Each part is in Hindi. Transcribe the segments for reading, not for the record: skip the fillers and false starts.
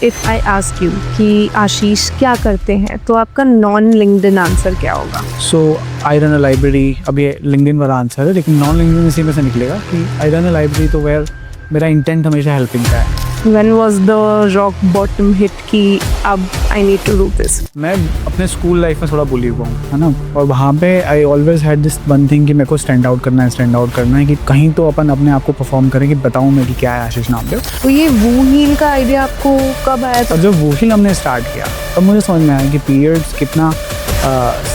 इफ़ आई आस्क यू कि आशीष क्या करते हैं तो आपका नॉन लिंक्डइन आंसर क्या होगा? सो आई रन अ लाइब्रेरी। अब ये लिंक्डइन वाला आंसर है, लेकिन नॉन लिंक्डइन इसी में से निकलेगा कि आई रन अ लाइब्रेरी, तो वेयर मेरा इंटेंट हमेशा हेल्पिंग का है। When was the rock bottom hit कि अब I need to do this? मैं अपने स्कूल लाइफ में थोड़ा बुली हुआ हूँ, है ना, और वहाँ पे I always had this one thing कि मेरे को स्टैंड आउट करना है कि कहीं तो अपन अपने आप को परफॉर्म करें कि बताऊँ मैं कि क्या है आशीष नामदेव। तो ये वू हील का आइडिया आपको कब आया था? और जब वो हील हमने स्टार्ट किया तब मुझे समझ में आया कि पीरियड्स कितना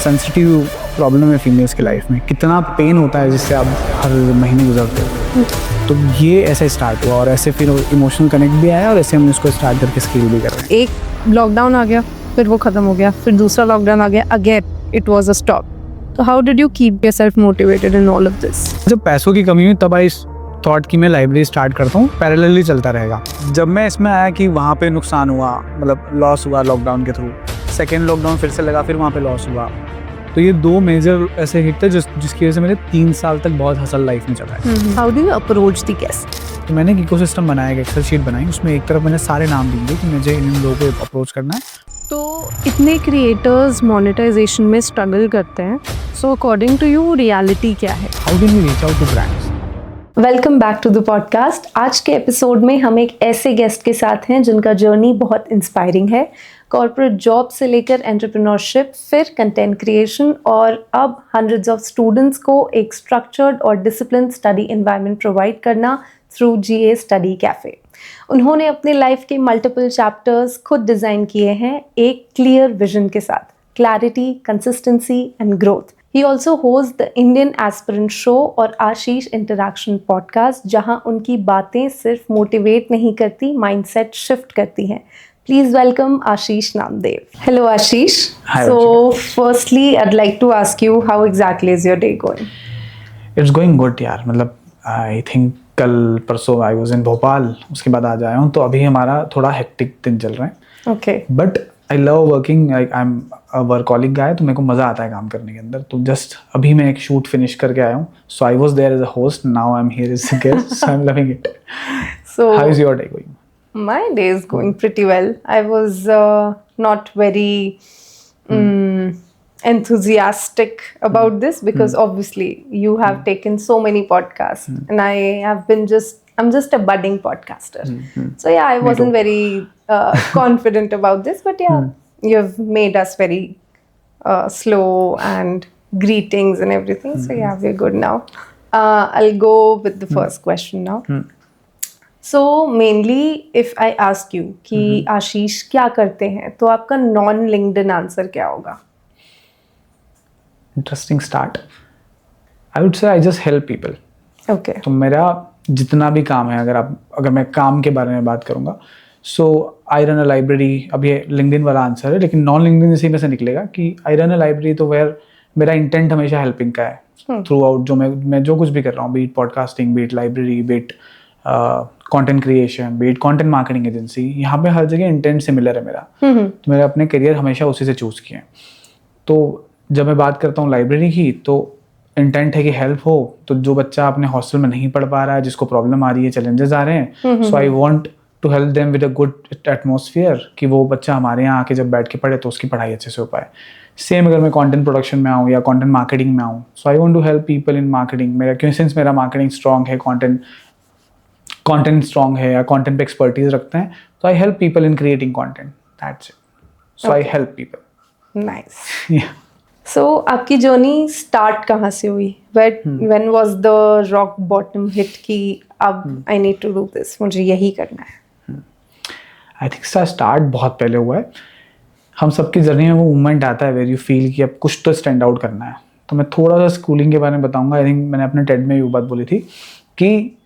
सेंसिटिव प्रॉब्लम है फीमेल्स की लाइफ में, कितना पेन होता है जिससे आप हर महीने गुजरते हो। तो ये ऐसे स्टार्ट हुआ और ऐसे फिर इमोशनल कनेक्ट भी आया और ऐसे हमने उसको स्टार्ट करके स्केल भी कर रहे हैं। एक लॉकडाउन आ गया, फिर वो खत्म हो गया, फिर दूसरा लॉकडाउन आ गया, again it was a stop. तो how did you keep yourself motivated in all of this? जब पैसों की कमी हुई तब आई थॉट कि मैं लाइब्रेरी स्टार्ट करता हूँ, पैरेलली चलता रहेगा। जब मैं इसमें आया कि वहाँ पे नुकसान हुआ, मतलब लॉस हुआ लॉकडाउन के थ्रू, सेकेंड लॉकडाउन फिर से लगा, फिर वहाँ पे लॉस हुआ, तो ये दो मेजर ऐसे हिट थे जिसकी वजह से मेरे 3 साल तक बहुत हसल लाइफ में चला है। How do you approach the guest? तो मैंने एक इकोसिस्टम बनाया, एक एक्सेल शीट बनाई, उसमें एक तरफ मैंने सारे नाम दिए कि मुझे इन लोगों को अप्रोच करना है। तो इतने क्रिएटर्स मोनेटाइजेशन में स्ट्रगल करते हैं, so according to you reality क्या है? How can we reach out to brands? Welcome back to the podcast. आज के एपिसोड में हम एक ऐसे गेस्ट के साथ हैं जिनका जर्नी बहुत इंस्पायरिंग है। कॉर्पोरेट जॉब से लेकर एंटरप्रेन्योरशिप, फिर कंटेंट क्रिएशन और अब हंड्रेड्स ऑफ स्टूडेंट्स को एक स्ट्रक्चर्ड और डिसिप्लिन स्टडी एनवायरनमेंट प्रोवाइड करना थ्रू GA स्टडी कैफ़े। उन्होंने अपने लाइफ के मल्टीपल चैप्टर्स खुद डिज़ाइन किए हैं एक क्लियर विजन के साथ, clarity, consistency and growth. He also hosts the Indian Aspirant Show और आशीष इंटरैक्शन पॉडकास्ट, जहां उनकी बातें सिर्फ मोटिवेट नहीं करती, माइंडसेट शिफ्ट करती हैं। Please welcome Ashish Namdev. Hello Ashish. Hi, So firstly, I'd like to ask you, how exactly is your day going? It's going good यार, मतलब आई थिंक कल परसों आई वाज इन भोपाल, उसके बाद आज आया हूँ, तो अभी हमारा थोड़ा हेक्टिक दिन चल रहे हैं। Okay. But I love working, I am a workaholic guy, तो मेरे को मज़ा आता है काम करने के अंदर। तो जस्ट अभी मैं एक शूट फिनिश करके आया हूँ, so I was there as a host, now I am here as a guest, so I am loving it. So how is your day going? my day is going pretty well. I was not very enthusiastic about this because obviously you have taken so many podcasts and I'm just a budding podcaster. So yeah, I wasn't very confident about this, but yeah, you've made us very slow and greetings and everything. So yeah, we're good now. I'll go with the first question now. So mainly if I ask you कि आशीष क्या करते हैं तो आपका नॉन लिंक्डइन आंसर क्या होगा? Interesting start. I would say I just help people. Okay. तो मेरा जितना भी काम है, अगर मैं काम के बारे में बात करूँगा, सो आई रन अ लाइब्रेरी। अब ये लिंक्डइन वाला आंसर है, लेकिन नॉन लिंक्डइन इसी में से निकलेगा कि आई रन अ लाइब्रेरी, तो वेयर मेरा इंटेंट हमेशा हेल्पिंग का है थ्रू आउट। जो मैं जो कुछ भी कर रहा हूँ, be it podcasting, be it library, be it content creation, be it content marketing agency, यहाँ पे हर जगह इंटेंट सिमिलर है मेरा। तो मैंने अपने करियर हमेशा उसी से चूज़ किए हैं। तो जब मैं बात करता हूँ लाइब्रेरी की, तो इंटेंट है कि हेल्प हो। तो जो बच्चा अपने हॉस्टल में नहीं पढ़ पा रहा है, जिसको प्रॉब्लम आ रही है, चैलेंजेस आ रहे हैं, so I want to help them with a good atmosphere, कि वो बच्चा हमारे यहाँ आके जब बैठ के पढ़े तो उसकी पढ़ाई अच्छे से हो पाए। सेम अगर मैं कंटेंट प्रोडक्शन में आऊँ या कंटेंट मार्केटिंग में आऊँ, so I want to help people in marketing. मेरा क्यों, सिंस मेरा मार्केटिंग स्ट्रॉन्ग है, कंटेंट स्ट्रॉन्ग है या कंटेंट पे एक्सपर्टीज रखते हैं, तो I help people in creating content, that's it. So I help people. Nice. So आपकी जर्नी स्टार्ट कहाँ से हुई? When was the rock bottom hit कि अब I need to do this, मुझे यही करना है? आई थिंक स्टार्ट बहुत पहले हुआ है। हम सबकी जर्नी में वो मोमेंट आता है वेर यू फील कि अब कुछ तो स्टैंड आउट करना है। तो मैं थोड़ा सा स्कूलिंग के बारे में बताऊंगा। आई थिंक मैंने अपने टेड में ये बात बोली थी कि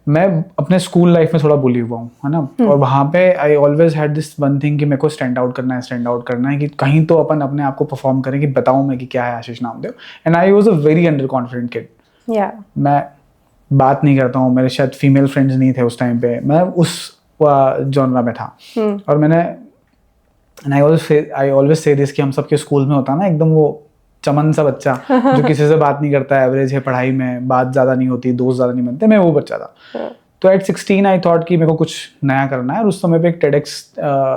मैं अपने स्कूल लाइफ में थोड़ा बुली हुआ हूँ, है ना, और वहाँ पे I always had this one thing कि मेरे को स्टैंड आउट करना है कि कहीं तो अपन अपने आप को परफॉर्म करें कि बताऊँ मैं कि क्या है Ashish Namdev. And I was a very under confident kid. मैं बात नहीं करता हूँ, मेरे शायद फीमेल फ्रेंड्स नहीं थे उस टाइम पे, मैं उस जॉनरा में था। और मैंने आई ऑलवेज से दिस कि हम सबके स्कूल में होता है ना एकदम वो चमन सा बच्चा जो किसी से बात नहीं करता, एवरेज है पढ़ाई में, बात ज़्यादा नहीं होती, दोस्त ज़्यादा नहीं बनते, मैं वो बच्चा था। तो एट 16 आई थॉट कि मेरे को कुछ नया करना है, और उस समय पे एक TEDx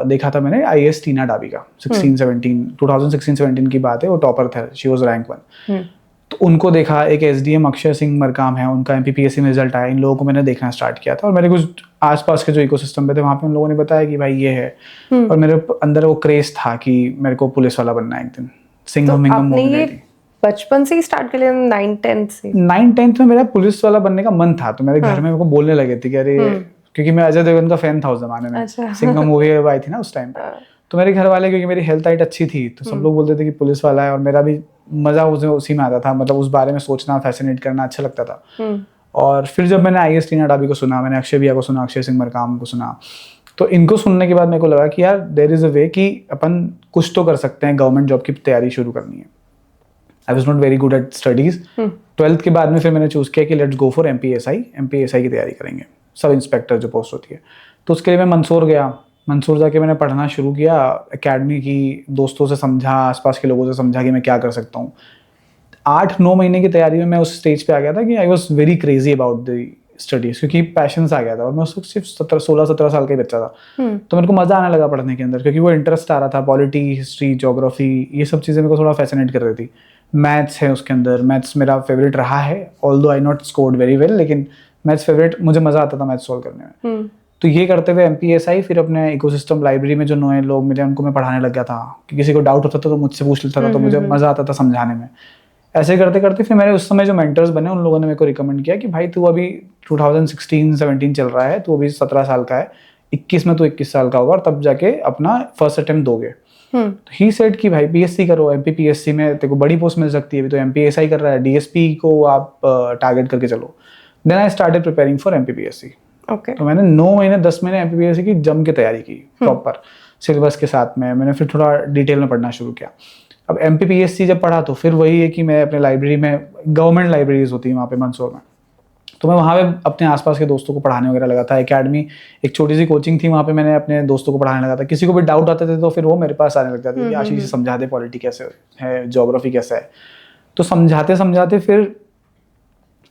देखा था मैंने IAS टीना डाबी का, 2016-17 की बात है, वो टॉपर थे, शी वाज रैंक 1। तो उनको देखा, एक SDM अक्षय सिंह मरकाम है, उनका MPPSC में रिजल्ट आया, इन लोगों को मैंने देखना स्टार्ट किया था, और मेरे कुछ आसपास के जो इकोसिस्टम पे थे वहाँ पे उन लोगों ने बताया कि भाई ये है, और मेरे अंदर वो क्रेज था कि मेरे को पुलिस वाला बनना है एक दिन। सिंघम विंघम आपने मूवी ये थी। बचपन से ही स्टार्ट कर लिया 9-10 से? 9-10 में मेरा पुलिस वाला बनने का मन था, तो मेरे घर में मेरे को बोलने लगे थे कि अरे, क्योंकि मैं अजय देवगन का फैन था उस जमाने में, सिंघम मूवी आई थी ना उस टाइम पे, तो मेरे घर वाले, क्योंकि मेरी हेल्थ हाइट अच्छी थी, तो सब लोग बोलते थे कि पुलिस वाला है, और मेरा भी मजा उसी में आता था, मतलब उस बारे में सोचना, फैसिनेट करना अच्छा लगता था। और फिर जब मैंने IAS टीना डाबी को सुना, मैंने अक्षय भैया को सुना, अक्षय सिंह मरकाम को सुना, तो इनको सुनने के बाद मेरे को लगा कि यार देयर इज अ वे कि अपन कुछ तो कर सकते हैं, गवर्नमेंट जॉब की तैयारी शुरू करनी है। I was not very good at studies. 12th के बाद में फिर मैंने चूज किया कि लेट्स गो फॉर MPSI की तैयारी करेंगे, सब इंस्पेक्टर जो पोस्ट होती है। तो उसके लिए मैं मंसूर गया, मंसूर जाके मैंने पढ़ना शुरू किया, एकेडमी की, दोस्तों से समझा, आसपास के लोगों से समझा कि मैं क्या कर सकता हूँ। 8-9 महीने की तैयारी में मैं उस स्टेज पे आ गया था कि I was very crazy about the studies, क्योंकि पैशंस आ गया था, और मैं उस वक्त सिर्फ 16-17 साल का ही बच्चा था। तो मेरे को मजा आने लगा पढ़ने के अंदर, क्योंकि वो इंटरेस्ट आ रहा था, पॉलिटी, हिस्ट्री, ज्योग्राफी, ये सब चीज़ें मेरे को थोड़ा फैसिनेट कर रही थी। मैथ्स है उसके अंदर, मैथ्स मेरा फेवरेट रहा है, although I not scored very well, लेकिन मैथ्स फेवरेट, मुझे मजा आता था मैथ्स सॉल्व करने में। तो ये करते हुए MPSI, फिर अपने इकोसिस्टम लाइब्रेरी में जो नए लोग मिले उनको मैं पढ़ाने लग गया था, कि किसी को डाउट होता था तो मुझसे पूछ लेता था, तो मुझे मजा आता था समझाने में। ऐसे करते करते फिर मेरे उस समय जो मेंटर्स बने, उन लोगों ने मेरे को रिकमेंड किया कि भाई तू अभी 2016-17 चल रहा है, तू अभी 17 साल का है, 21 में तू 21 साल का होगा, और तब जाके अपना फर्स्ट अटेम्प्ट दोगे। ही सेड कि भाई PSC करो, MPPSC में तेरे को बड़ी पोस्ट मिल सकती है, अभी तो MPSI कर रहा है, DSP को आप टारगेट करके चलो। Then I started preparing for MPPSC। तो मैंने 9 महीने 10 महीने MPPSC की जम के तैयारी की, प्रॉपर सिलेबस के साथ में। मैंने फिर थोड़ा डिटेल में पढ़ना शुरू किया। अब MPPSC जब पढ़ा तो फिर वही है कि मैं अपने लाइब्रेरी में, गवर्नमेंट लाइब्रेरीज होती है वहाँ पे मंदसौर में, तो मैं वहाँ पे अपने आसपास के दोस्तों को पढ़ाने वगैरह लगा था। एकेडमी, एक छोटी सी कोचिंग थी, वहाँ पे मैंने अपने दोस्तों को पढ़ाने लगा था। किसी को भी डाउट आते थे तो फिर वो मेरे पास आने लग जाते थे कि आशीष समझा दे, पॉलिटी कैसे है, ज्योग्राफी कैसा है। तो समझाते समझाते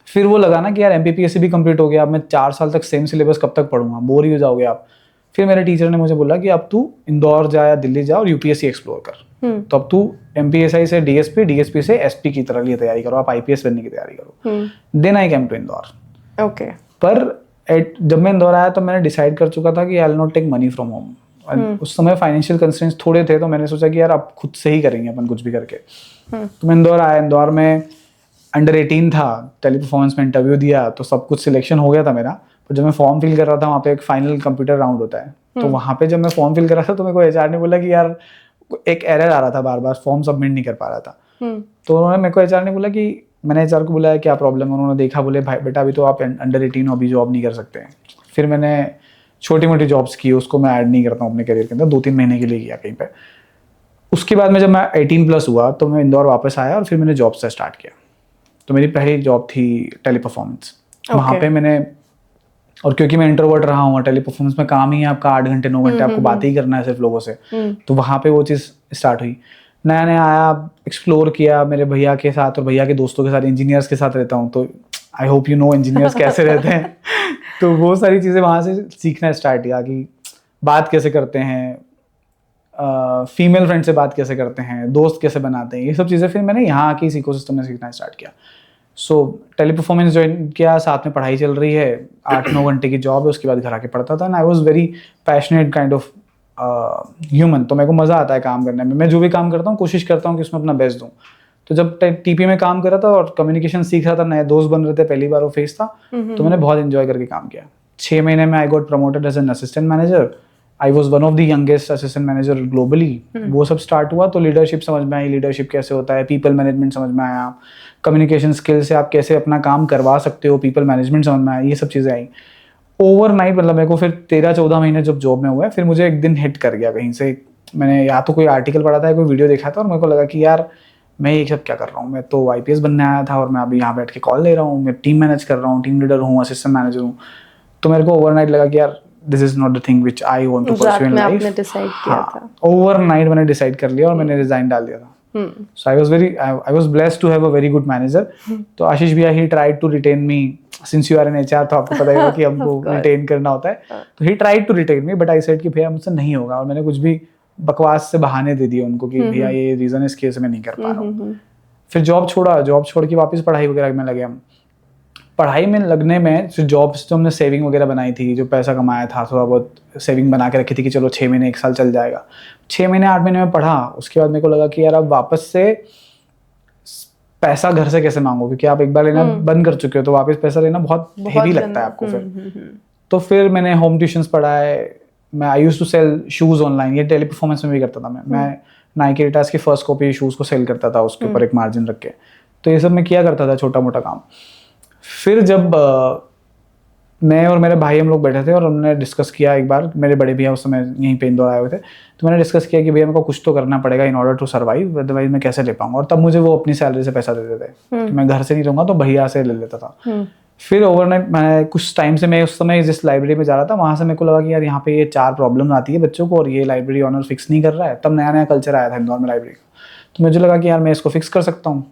फिर वो लगा ना कि यार MPPSC भी कंप्लीट हो गया, अब मैं 4 साल तक सेम सिलेबस कब तक पढ़ूंगा, बोर ही हो जाओगे आप। फिर मेरे टीचर ने मुझे बोला कि अब तू इंदौर जा या दिल्ली जा और UPSC एक्सप्लोर कर। तो अब तू MPSI से DSP से SP की तरह लिए तैयारी करो, आप IPS बनने की तैयारी करो। Then I came to Indore. Okay. पर जब मैं इंदौर आया तो मैंने डिसाइड कर चुका था कि I will not take money from home. उस समय फाइनेंशियल कंस्ट्रेंट्स थोड़े थे, तो मैंने सोचा कि यार अब खुद से ही करेंगे अपन कुछ भी करके। तो मैं इंदौर आया, इंदौर में अंडर 18 था, टेली परफॉर्मेंस में इंटरव्यू दिया, तो सब कुछ सिलेक्शन हो गया था मेरा। पर जब मैं फॉर्म फिल कर रहा था, वहाँ पे एक फाइनल कंप्यूटर राउंड होता है, तो वहाँ पे जब मैं फॉर्म फिल कर रहा था तो मेरे को HR ने बोला कि यार एक एरर आ रहा था, बार बार फॉर्म सबमिट नहीं कर पा रहा था। तो उन्होंने मेरे को HR ने बोला कि, मैंने HR को बोला क्या प्रॉब्लम है, उन्होंने देखा, बोले भाई बेटा अभी तो आप अंडर 18 हो, अभी जॉब नहीं कर सकते। फिर मैंने छोटी मोटी जॉब्स की, उसको मैं ऐड नहीं करता हूँ अपने करियर के अंदर, 2-3 महीने के लिए किया कहीं पे। उसके बाद में जब मैं 18+ हुआ तो मैं इंदौर वापस आया और फिर मैंने जॉब से स्टार्ट किया। तो मेरी पहली जॉब थी टेली परफॉर्मेंस। वहाँ पे मैंने, और क्योंकि मैं इंट्रोवर्ट रहा हूँ, टेली परफॉर्मेंस में काम ही है आपका 8 घंटे 9 घंटे आपको बातें ही करना है सिर्फ लोगों से, तो वहाँ पे वो चीज़ स्टार्ट हुई। नया नया आया, एक्सप्लोर किया मेरे भैया के साथ और भैया के दोस्तों के साथ, इंजीनियर्स के साथ रहता हूँ, तो I hope you know engineers कैसे रहते हैं। तो वो सारी चीज़ें वहाँ से सीखना स्टार्ट किया कि बात कैसे करते हैं, फीमेल फ्रेंड से बात कैसे करते हैं, दोस्त कैसे बनाते हैं, ये सब चीज़ें फिर मैंने यहाँ की इकोसिस्टम में सीखना स्टार्ट किया। सो टेली परफॉर्मेंस ज्वाइन किया, साथ में पढ़ाई चल रही है, 8-9 घंटे की जॉब है, उसके बाद घर आके पढ़ता था। And I was very passionate kind of human, तो मेरे को मज़ा आता है काम करने में। मैं जो भी काम करता हूँ कोशिश करता हूँ कि उसमें अपना बेस्ट दूँ। तो जब TP में काम कर रहा था और कम्युनिकेशन सीख रहा था, नए दोस्त बन रहे थे, पहली बार वो फेस था, तो मैंने बहुत एंजॉय करके काम किया। 6 महीने में I got promoted as an assistant manager. I was one of the youngest assistant manager globally. वो सब स्टार्ट हुआ तो लीडरशिप समझ में आई, लीडरशिप कैसे होता है, पीपल मैनेजमेंट समझ में आया, कम्युनिकेशन स्किल से आप कैसे अपना काम करवा सकते हो, पीपल मैनेजमेंट समझ में आया, ये सब चीज़ें आई ओवरनाइट। मतलब मेरे को फिर 13-14 महीने जब जॉब में हुआ है, फिर मुझे एक दिन हिट कर गया कहीं से। मैंने या तो कोई आर्टिकल पढ़ा था या कोई वीडियो देखा था और मेरे को लगा कि यार मैं ये सब क्या कर रहा हूँ, मैं तो IPS बनने आया था और मैं अभी यहाँ बैठ के कॉल ले रहा हूँ, मैं टीम मैनेज कर रहा हूँ, टीम लीडर हूँ, असिस्टेंट मैनेजर हूँ। तो मेरे को ओवरनाइट लगा कि यार this is not the thing which I want to pursue in life. आपने डिसाइड किया था? ओवरनाइट मैंने डिसाइड कर लिया और मैंने रिजाइन डाल दिया था। So I was blessed to have a very good manager. तो आशीष भैया ही tried to retain me since you are an HR तो आपको पता ही होगा कि हमको Of course. रिटेन करना होता है, तो he tried to retain me, but I said कि भैया मुझसे नहीं होगा, और मैंने कुछ भी बकवास से बहाने दे दिए उनको कि भैया ये रीजन इस केस में नहीं कर पा रहा हूँ। फिर जॉब छोड़ा, जॉब छोड़ के वापस पढ़ाई वगैरह में लगे हम। पढ़ाई में लगने में जो जॉब से तो हमने सेविंग वगैरह बनाई थी, जो पैसा कमाया था थोड़ा बहुत सेविंग बना के रखी थी कि चलो 6 महीने 1 साल चल जाएगा। 6 महीने 8 महीने में पढ़ा, उसके बाद मेरे को लगा कि यार अब वापस से पैसा घर से कैसे मांगो, क्योंकि आप एक बार लेना बंद कर चुके हो, तो वापस पैसा लेना बहुत हेवी लगता है आपको फिर। तो फिर मैंने होम ट्यूशंस पढ़ाए। मैं I used to sell shoes online, ये टेली परफॉर्मेंस में भी करता था मैं नाइकी एडिडास की फर्स्ट कॉपी शूज को सेल करता था, उसके ऊपर एक मार्जिन रख के। तो ये सब मैं किया करता था, छोटा मोटा काम। फिर जब मैं और मेरे भाई हम लोग बैठे थे और हमने डिस्कस किया एक बार, मेरे बड़े भैया उस समय यहीं पे इंदौर आए हुए थे, तो मैंने डिस्कस किया कि भैया मेरे को कुछ तो करना पड़ेगा in order to survive, otherwise मैं कैसे ले पाऊंगा। और तब मुझे वो अपनी सैलरी से पैसा देते थे कि मैं घर से नहीं रहूँगा तो भैया से ले लेता था। फिर ओवरनाइट मैं कुछ टाइम से, मैं उस समय जिस लाइब्रेरी में जा रहा था वहाँ से मेरे को लगा कि यार यहाँ पे ये 4 प्रॉब्लम आती है बच्चों को और ये लाइब्रेरी ऑनर फिक्स नहीं कर रहा है। तब नया नया कल्चर आया था इंदौर में लाइब्रेरी का, तो मुझे लगा कि यार मैं इसको फिक्स कर सकता हूँ।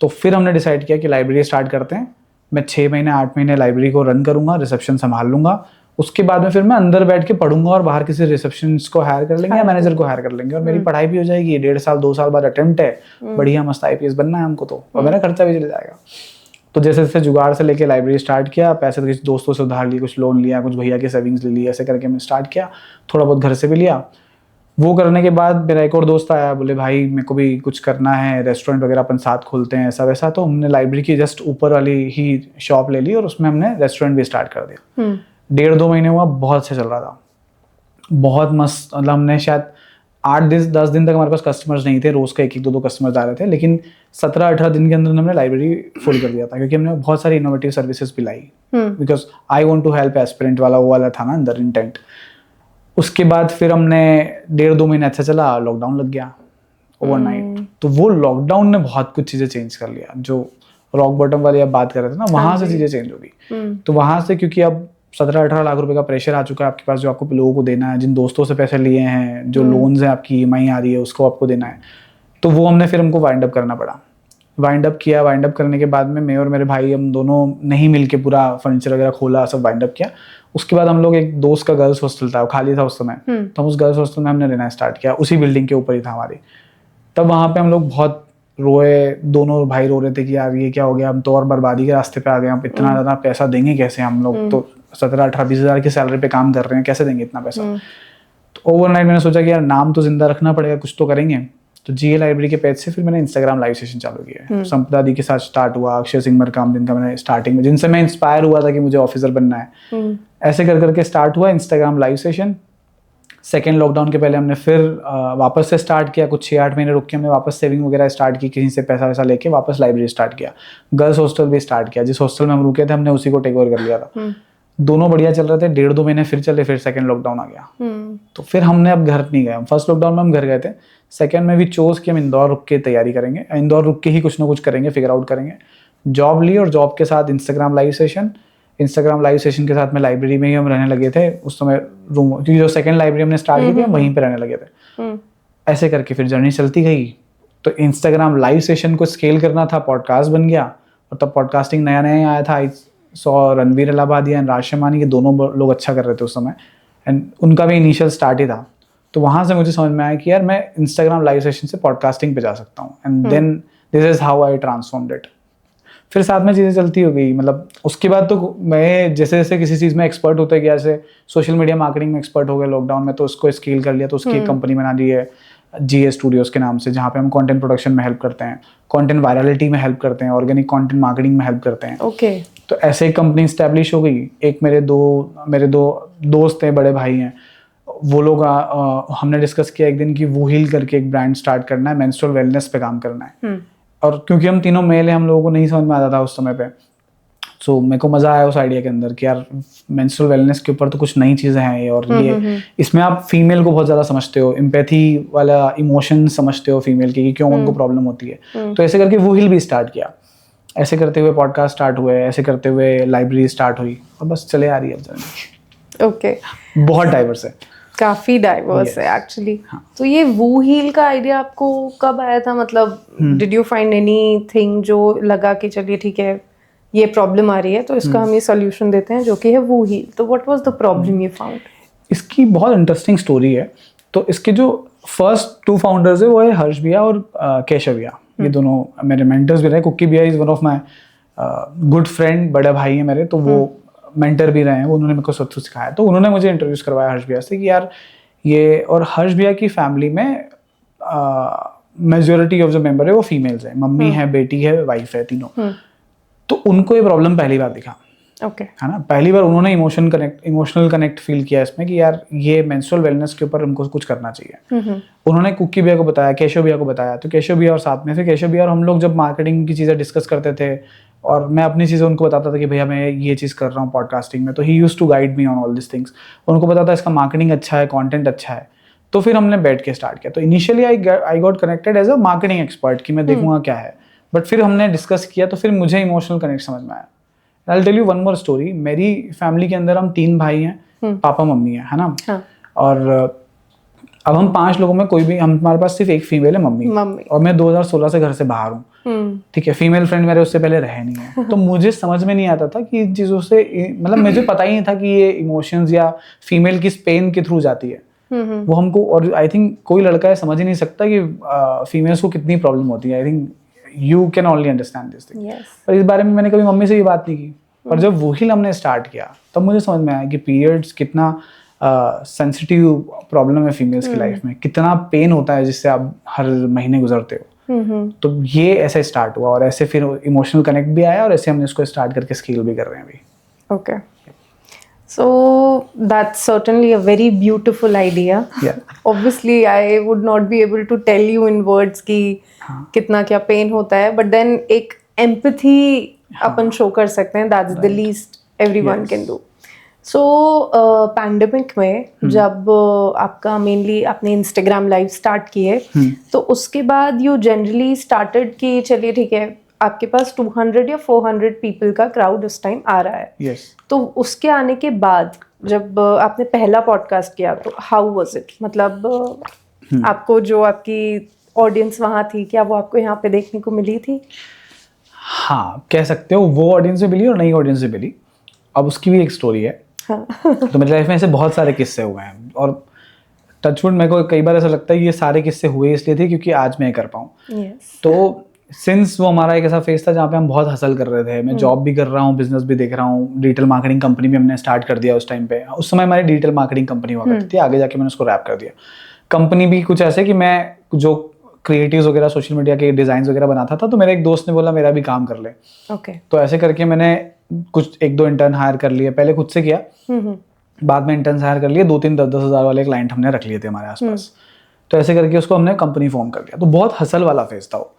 तो फिर हमने डिसाइड किया कि लाइब्रेरी स्टार्ट करते हैं। मैं 6 महीने 8 महीने लाइब्रेरी को रन करूंगा, रिसेप्शन संभाल लूंगा। उसके बाद में फिर मैं अंदर बैठ के पढ़ूंगा और बाहर किसी रिसेप्शनिस्ट को हायर कर लेंगे या मैनेजर को हायर कर लेंगे, और मेरी पढ़ाई भी हो जाएगी। 1.5 साल 2 साल बाद अटेम्प्ट है, बढ़िया मस्त IPS बनना है हमको तो, और मेरा खर्चा भी चल जाएगा। तो जैसे जैसे जुगाड़ से लेके लाइब्रेरी स्टार्ट किया, पैसे तो किसी दोस्तों से उधार लिए, कुछ लोन लिया, कुछ भैया के सेविंग्स ले लिए, ऐसे करके मैंने स्टार्ट किया। थोड़ा बहुत घर से भी लिया। वो करने के बाद मेरा एक और दोस्त आया, बोले भाई मेरे को भी कुछ करना है, रेस्टोरेंट वगैरह अपन साथ खोलते हैं ऐसा वैसा। तो हमने लाइब्रेरी की जस्ट ऊपर वाली ही शॉप ले ली और उसमें हमने रेस्टोरेंट भी स्टार्ट कर दिया। 1.5-2 महीने हुआ, बहुत अच्छा चल रहा था, बहुत मस्त। मतलब हमने शायद 8-10 दिन तक हमारे पास कस्टमर्स नहीं थे, रोज का 1-2 कस्टमर्स आ रहे थे, लेकिन 17-18 दिन के अंदर हमने लाइब्रेरी फुल कर दिया था, क्योंकि हमने बहुत सारी इनोवेटिव सर्विसेज भी लाई, because I want to help aspirant वाला वो वाला था ना अंदर इंटेंट। उसके बाद फिर हमने 1.5-2 महीने अच्छा चला, लॉकडाउन लग गया ओवरनाइट। तो वो लॉकडाउन ने बहुत कुछ चीजें चेंज कर लिया। जो रॉक बॉटम वाली आप बात कर रहे थे ना, वहां से चीजें चेंज हो गई। तो वहां से, क्योंकि अब 17-18 लाख रुपए का प्रेशर आ चुका है आपके पास, जो आपको लोगों को देना है, जिन दोस्तों से पैसे लिए हैं, जो लोन्स हैं, आपकी EMI आ रही है उसको आपको देना है, तो वो हमको वाइंड अप करना पड़ा। वाइंड अप किया, वाइंड अप करने के बाद में मैं और मेरे भाई हम दोनों नहीं मिलके पूरा फर्नीचर वगैरह खोला, सब वाइंड अप किया। उसके बाद हम लोग, एक दोस्त का गर्ल्स हॉस्टल था, वो खाली था उस समय, तो हम उस गर्ल्स हॉस्टल में हमने रहना स्टार्ट किया, उसी बिल्डिंग के ऊपर ही था हमारी। तब वहाँ पे हम लोग बहुत रोए, दोनों भाई रो रहे थे कि यार ये क्या हो गया, हम तो और बर्बादी के रास्ते पे आ गए, हम इतना ज़्यादा पैसा देंगे कैसे, हम लोग तो 17-18-20 हज़ार की सैलरी पे काम कर रहे हैं, कैसे देंगे इतना पैसा। तो ओवरनाइट मैंने सोचा कि यार नाम तो जिंदा रखना पड़ेगा, कुछ तो करेंगे। तो GA लाइब्रेरी के पेज से फिर मैंने इंस्टाग्राम लाइव सेशन चालू किया। संपदा दी के साथ स्टार्ट हुआ, अक्षय सिंह मरकाम, जिनका मैंने स्टार्टिंग में, जिनसे मैं इंस्पायर हुआ था कि मुझे ऑफिसर बनना है, ऐसे कर करके स्टार्ट हुआ Instagram live session. Second lockdown के पहले हमने फिर वापस से स्टार्ट किया, कुछ 6-8 महीने रुक के हमने वापस सेविंग वगैरह स्टार्ट की, कहीं से पैसा वैसा लेके वापस लाइब्रेरी स्टार्ट किया। गर्ल्स हॉस्टल भी स्टार्ट किया, जिस हॉस्टल में हम रुके थे हमने उसी को टेक ओवर कर लिया था। दोनों बढ़िया चल रहे थे, 1.5-2 महीने फिर चले, फिर सेकंड लॉकडाउन आ गया। तो फिर हमने अब घर नहीं गए। फर्स्ट लॉकडाउन में हम घर गए थे, सेकंड में भी चोज कि हम इंदौर रुक के तैयारी करेंगे, इंदौर रुक के ही कुछ ना कुछ करेंगे, फिगर आउट करेंगे। जॉब ली और जॉब के साथ Instagram live session, Instagram live session के साथ में लाइब्रेरी में ही हम रहने लगे थे उस समय रूम, क्योंकि जो सेकंड लाइब्रेरी हमने स्टार्ट की थी हम वहीं पे रहने लगे थे। ऐसे करके फिर जर्नी चलती गई। तो इंस्टाग्राम लाइव सेशन को स्केल करना था, पॉडकास्ट बन गया। और तब पॉडकास्टिंग नया नया आया था, सो रणवीर इलाहाबादी एंड राज शमानी, ये दोनों लोग अच्छा कर रहे थे उस समय, एंड उनका भी इनिशियल स्टार्ट ही था। तो वहाँ से मुझे समझ में आया कि यार मैं इंस्टाग्राम लाइव सेशन से पॉडकास्टिंग पे जा सकता हूँ, and then this is how I transformed it. फिर साथ में चीज़ें चलती हो गई। मतलब उसके बाद तो मैं जैसे जैसे किसी चीज़ में एक्सपर्ट होते गया, जैसे सोशल मीडिया मार्केटिंग में एक्सपर्ट हो गया लॉकडाउन में, तो उसको स्केल कर लिया। तो उसकी एक कंपनी बना दी है GA स्टूडियोज़ के नाम से, जहाँ पे हम कंटेंट प्रोडक्शन में हेल्प करते हैं, कंटेंट वायरलिटी में हेल्प करते हैं, ऑर्गेनिक कंटेंट मार्केटिंग में हेल्प करते हैं। ओके। तो ऐसे एक कंपनी स्टैब्लिश हो गई। एक मेरे दो दोस्त हैं, बड़े भाई हैं, वो लोग हमने डिस्कस किया एक दिन कि वो हील करके एक ब्रांड स्टार्ट करना है, मेंस्ट्रुअल वेलनेस पे काम करना है। और क्योंकि हम तीनों मेल हैं, हम लोगों को नहीं समझ में आता था उस समय पे। सो मेरे को मजा आया उस आइडिया के अंदर कि यार मेंस्ट्रुअल वेलनेस के ऊपर तो कुछ नई चीजें हैं ये, और ये इसमें आप फीमेल को बहुत ज्यादा समझते हो, एम्पैथी वाला इमोशन समझते हो फीमेल के कि क्यों उनको प्रॉब्लम होती है। तो ऐसे करके वो हील भी स्टार्ट किया। ऐसे करते हुए पॉडकास्ट स्टार्ट हुए, ऐसे करते हुए लाइब्रेरी स्टार्ट हुई, और बस चले आ रही है अब जर्नी। ओके। बहुत डाइवर्स है, काफी डाइवर्स है एक्चुअली। तो ये वो हील का आइडिया आपको कब आया था? मतलब डिड यू फाइंड एनीथिंग जो लगा कि चलिए ठीक है ये प्रॉब्लम आ रही है तो इसका हम ये सोल्यूशन देते हैं जो कि है वो ही। तो what was the problem you found? इसकी बहुत इंटरेस्टिंग स्टोरी है। तो इसके जो फर्स्ट 2 फाउंडर्स है वो है हर्ष भैया और केशव भैया। ये दोनों मेरे मेंटर्स भी रहे। कुकी भैया is one of my good friend, बड़े भाई हैं मेरे, तो वो मेंटर भी रहे हैं। वो उन्होंने मेरे को सब कुछ सिखाया। तो उन्होंने मुझे इंट्रोड्यूस करवाया हर्ष भैया से कि यार ये, और हर्ष भैया की फैमिली में मेजोरिटी ऑफ जो मेंबर है वो फीमेल्स है। मम्मी है, बेटी है, वाइफ है, तीनों। तो उनको ये प्रॉब्लम पहली बार दिखा, ओके, है ना। पहली बार उन्होंने इमोशनल कनेक्ट फील किया इसमें कि यार ये मेंस्ट्रुअल वेलनेस के ऊपर हमको कुछ करना चाहिए। उन्होंने कुकी भैया को बताया, केशव भैया को बताया। तो केशव भैया और साथ में फिर केशव भैया और हम लोग जब मार्केटिंग की चीज़ें डिस्कस करते थे और मैं अपनी चीज़ें उनको बताता था कि भैया मैं ये चीज़ कर रहा हूँ पॉडकास्टिंग में, तो he used to guide me on all this things. उनको पता था इसका मार्केटिंग अच्छा है, कंटेंट अच्छा है। तो फिर हमने बैठ के स्टार्ट किया। तो initially I got connected as a marketing expert कि मैं देखूंगा क्या है। बट फिर हमने डिस्कस किया तो फिर मुझे इमोशनल कनेक्ट समझ में आया। I'll tell you one more story। मेरी फैमिली के अंदर हम 3 भाई हैं, पापा मम्मी है ना। हाँ। और अब हम 5 लोगों में कोई भी, हमारे पास सिर्फ एक फीमेल है, मम्मी। और मैं 2016 से घर से बाहर हूँ, ठीक है। फीमेल फ्रेंड मेरे उससे पहले रहे नहीं है। तो मुझे समझ में नहीं आता था कि इन चीज़ों से, मतलब मुझे पता ही नहीं था कि ये इमोशंस या फीमेल की पेन के थ्रू जाती है वो हमको। और आई थिंक कोई लड़का है समझ ही नहीं सकता कि फीमेल्स को कितनी प्रॉब्लम होती है। I think you can only understand this thing. पर इस बारे में मैंने कभी मम्मी से ये बात नहीं की। पर जब वही हमने स्टार्ट किया तब मुझे समझ में आया कि पीरियड्स कितना सेंसिटिव प्रॉब्लम है फीमेल्स की लाइफ में, कितना पेन होता है जिससे आप हर महीने गुजरते हो। तो ये ऐसे स्टार्ट हुआ और ऐसे फिर इमोशनल कनेक्ट भी आया और ऐसे हमने इसको स्टार्ट करके स्केल भी कर रहे हैं अभी। Okay, so that's certainly a very beautiful idea. Yeah. Obviously I would not be able to tell you in words कि कितना क्या पेन होता है, but then एक empathy अपन शो कर सकते हैं। That's the least everyone can do. So pandemic में जब आपका मेनली आपने इंस्टाग्राम लाइव स्टार्ट किए तो उसके बाद यू जनरली स्टार्टेड कि चलिए ठीक है आपके पास 200 या 400 पीपल का क्राउड उस टाइम आ रहा है। Yes. तो उसके आने के बाद जब आपने पहला पॉडकास्ट किया तो हाउ वाज इट? मतलब आपको जो आपकी ऑडियंस वहाँ थी, क्या वो आपको यहाँ पे देखने को मिली थी? हाँ, कह सकते हो वो ऑडियंस से मिली और नई ऑडियंस से मिली। अब उसकी भी एक स्टोरी है। हाँ। तो मेरी लाइफ में ऐसे बहुत सारे किस्से हुए हैं और टचवुड मेरे को कई बार ऐसा लगता है ये सारे किस्से हुए इसलिए थे क्योंकि आज मैं कर पाऊँ। yes. तो सिंस वो हमारा एक ऐसा फेज था जहाँ पे हम बहुत हसल कर रहे थे। मैं जॉब भी कर रहा हूँ, बिजनेस भी देख रहा हूँ, डिजिटल मार्केटिंग कंपनी भी हमने स्टार्ट कर दिया उस टाइम पे। उस समय हमारी डिजिटल मार्केटिंग कंपनी हुआ करती थी, आगे जाके मैंने उसको रैप कर दिया। कंपनी भी कुछ ऐसे कि मैं जो क्रिएटिव्स वगैरह सोशल मीडिया के डिजाइन वगैरह बनाता था तो मेरे एक दोस्त ने बोला मेरा भी काम कर ले। okay. तो ऐसे करके मैंने कुछ 1-2 इंटर्न हायर कर लिए। पहले खुद से किया, बाद में इंटर्न हायर कर लिए। 2-3 10-10 हज़ार वाले क्लाइंट हमने रख लिए थे हमारे आसपास। तो ऐसे करके उसको हमने कंपनी फॉर्म कर लिया। तो बहुत हसल वाला फेज था वो।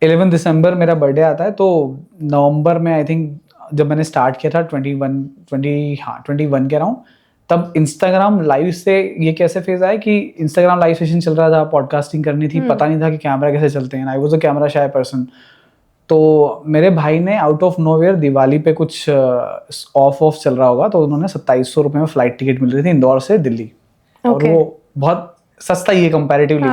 11 दिसंबर मेरा बर्थडे आता है, तो नवंबर में आई थिंक जब मैंने स्टार्ट किया था 21 कह रहा हूँ, तब इंस्टाग्राम लाइव से ये कैसे फेज आया कि इंस्टाग्राम लाइव सेशन चल रहा था, पॉडकास्टिंग करनी थी, पता नहीं था कि कैमरा कैसे चलते हैं। I was a camera shy person. तो मेरे भाई ने आउट ऑफ नोवेयर दिवाली पे कुछ ऑफ चल रहा होगा तो उन्होंने 2700 रुपये में फ्लाइट टिकट मिल रही थी इंदौर से दिल्ली। और वो बहुत सस्ता ही है कंपैरेटिवली।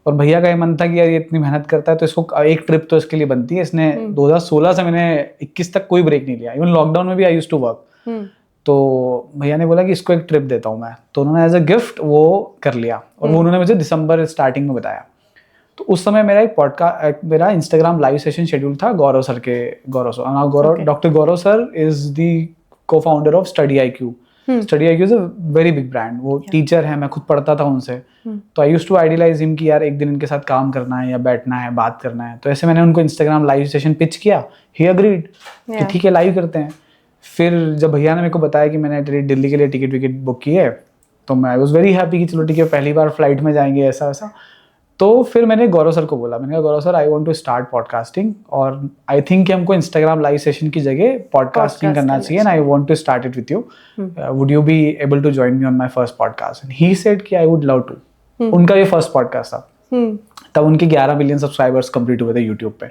और भैया का ये मन था कि यार ये इतनी मेहनत करता है तो इसको एक ट्रिप तो इसके लिए बनती है। इसने 2016 से मैंने 21 तक कोई ब्रेक नहीं लिया। इवन लॉकडाउन में भी आई यूज्ड टू वर्क। तो भैया ने बोला कि इसको एक ट्रिप देता हूँ मैं। तो उन्होंने एज अ गिफ्ट वो कर लिया और वो उन्होंने मुझे दिसंबर स्टार्टिंग में बताया। तो उस समय मेरा एक पॉडकास्ट, मेरा इंस्टाग्राम लाइव सेशन शेड्यूल था गौरव सर के। Doctor Gaurav sir is the co founder of study IQ। Study IQ is a very big brand. वो टीचर है, मैं खुद पढ़ता था उनसे। तो I used to idealise him कि यार एक दिन इनके साथ काम करना है या बैठना है, बात करना है। तो ऐसे मैंने उनको इंस्टाग्राम लाइव सेशन पिच किया। ही अग्रीड कि ठीक है लाइव करते हैं। फिर जब भैया ने मेरे को बताया कि मैंने दिल्ली के लिए टिकट विकेट बुक की है तो मैं आई वॉज वेरी हैप्पी कि चलो ठीक है पहली बार फ्लाइट में जाएंगे ऐसा वैसा। तो फिर मैंने गौरव सर को बोला, मैंने कहा Gaurav sir I want to start podcasting और आई थिंक कि हमको इंस्टाग्राम लाइव सेशन की जगह पॉडकास्टिंग करना चाहिए and I want to start it with you. Would you be able to join me on my first podcast? And he said कि आई वुड लव टू। उनका ये फर्स्ट पॉडकास्ट था। तब उनके 11 मिलियन सब्सक्राइबर्स कंप्लीट हुए थे यूट्यूब पे।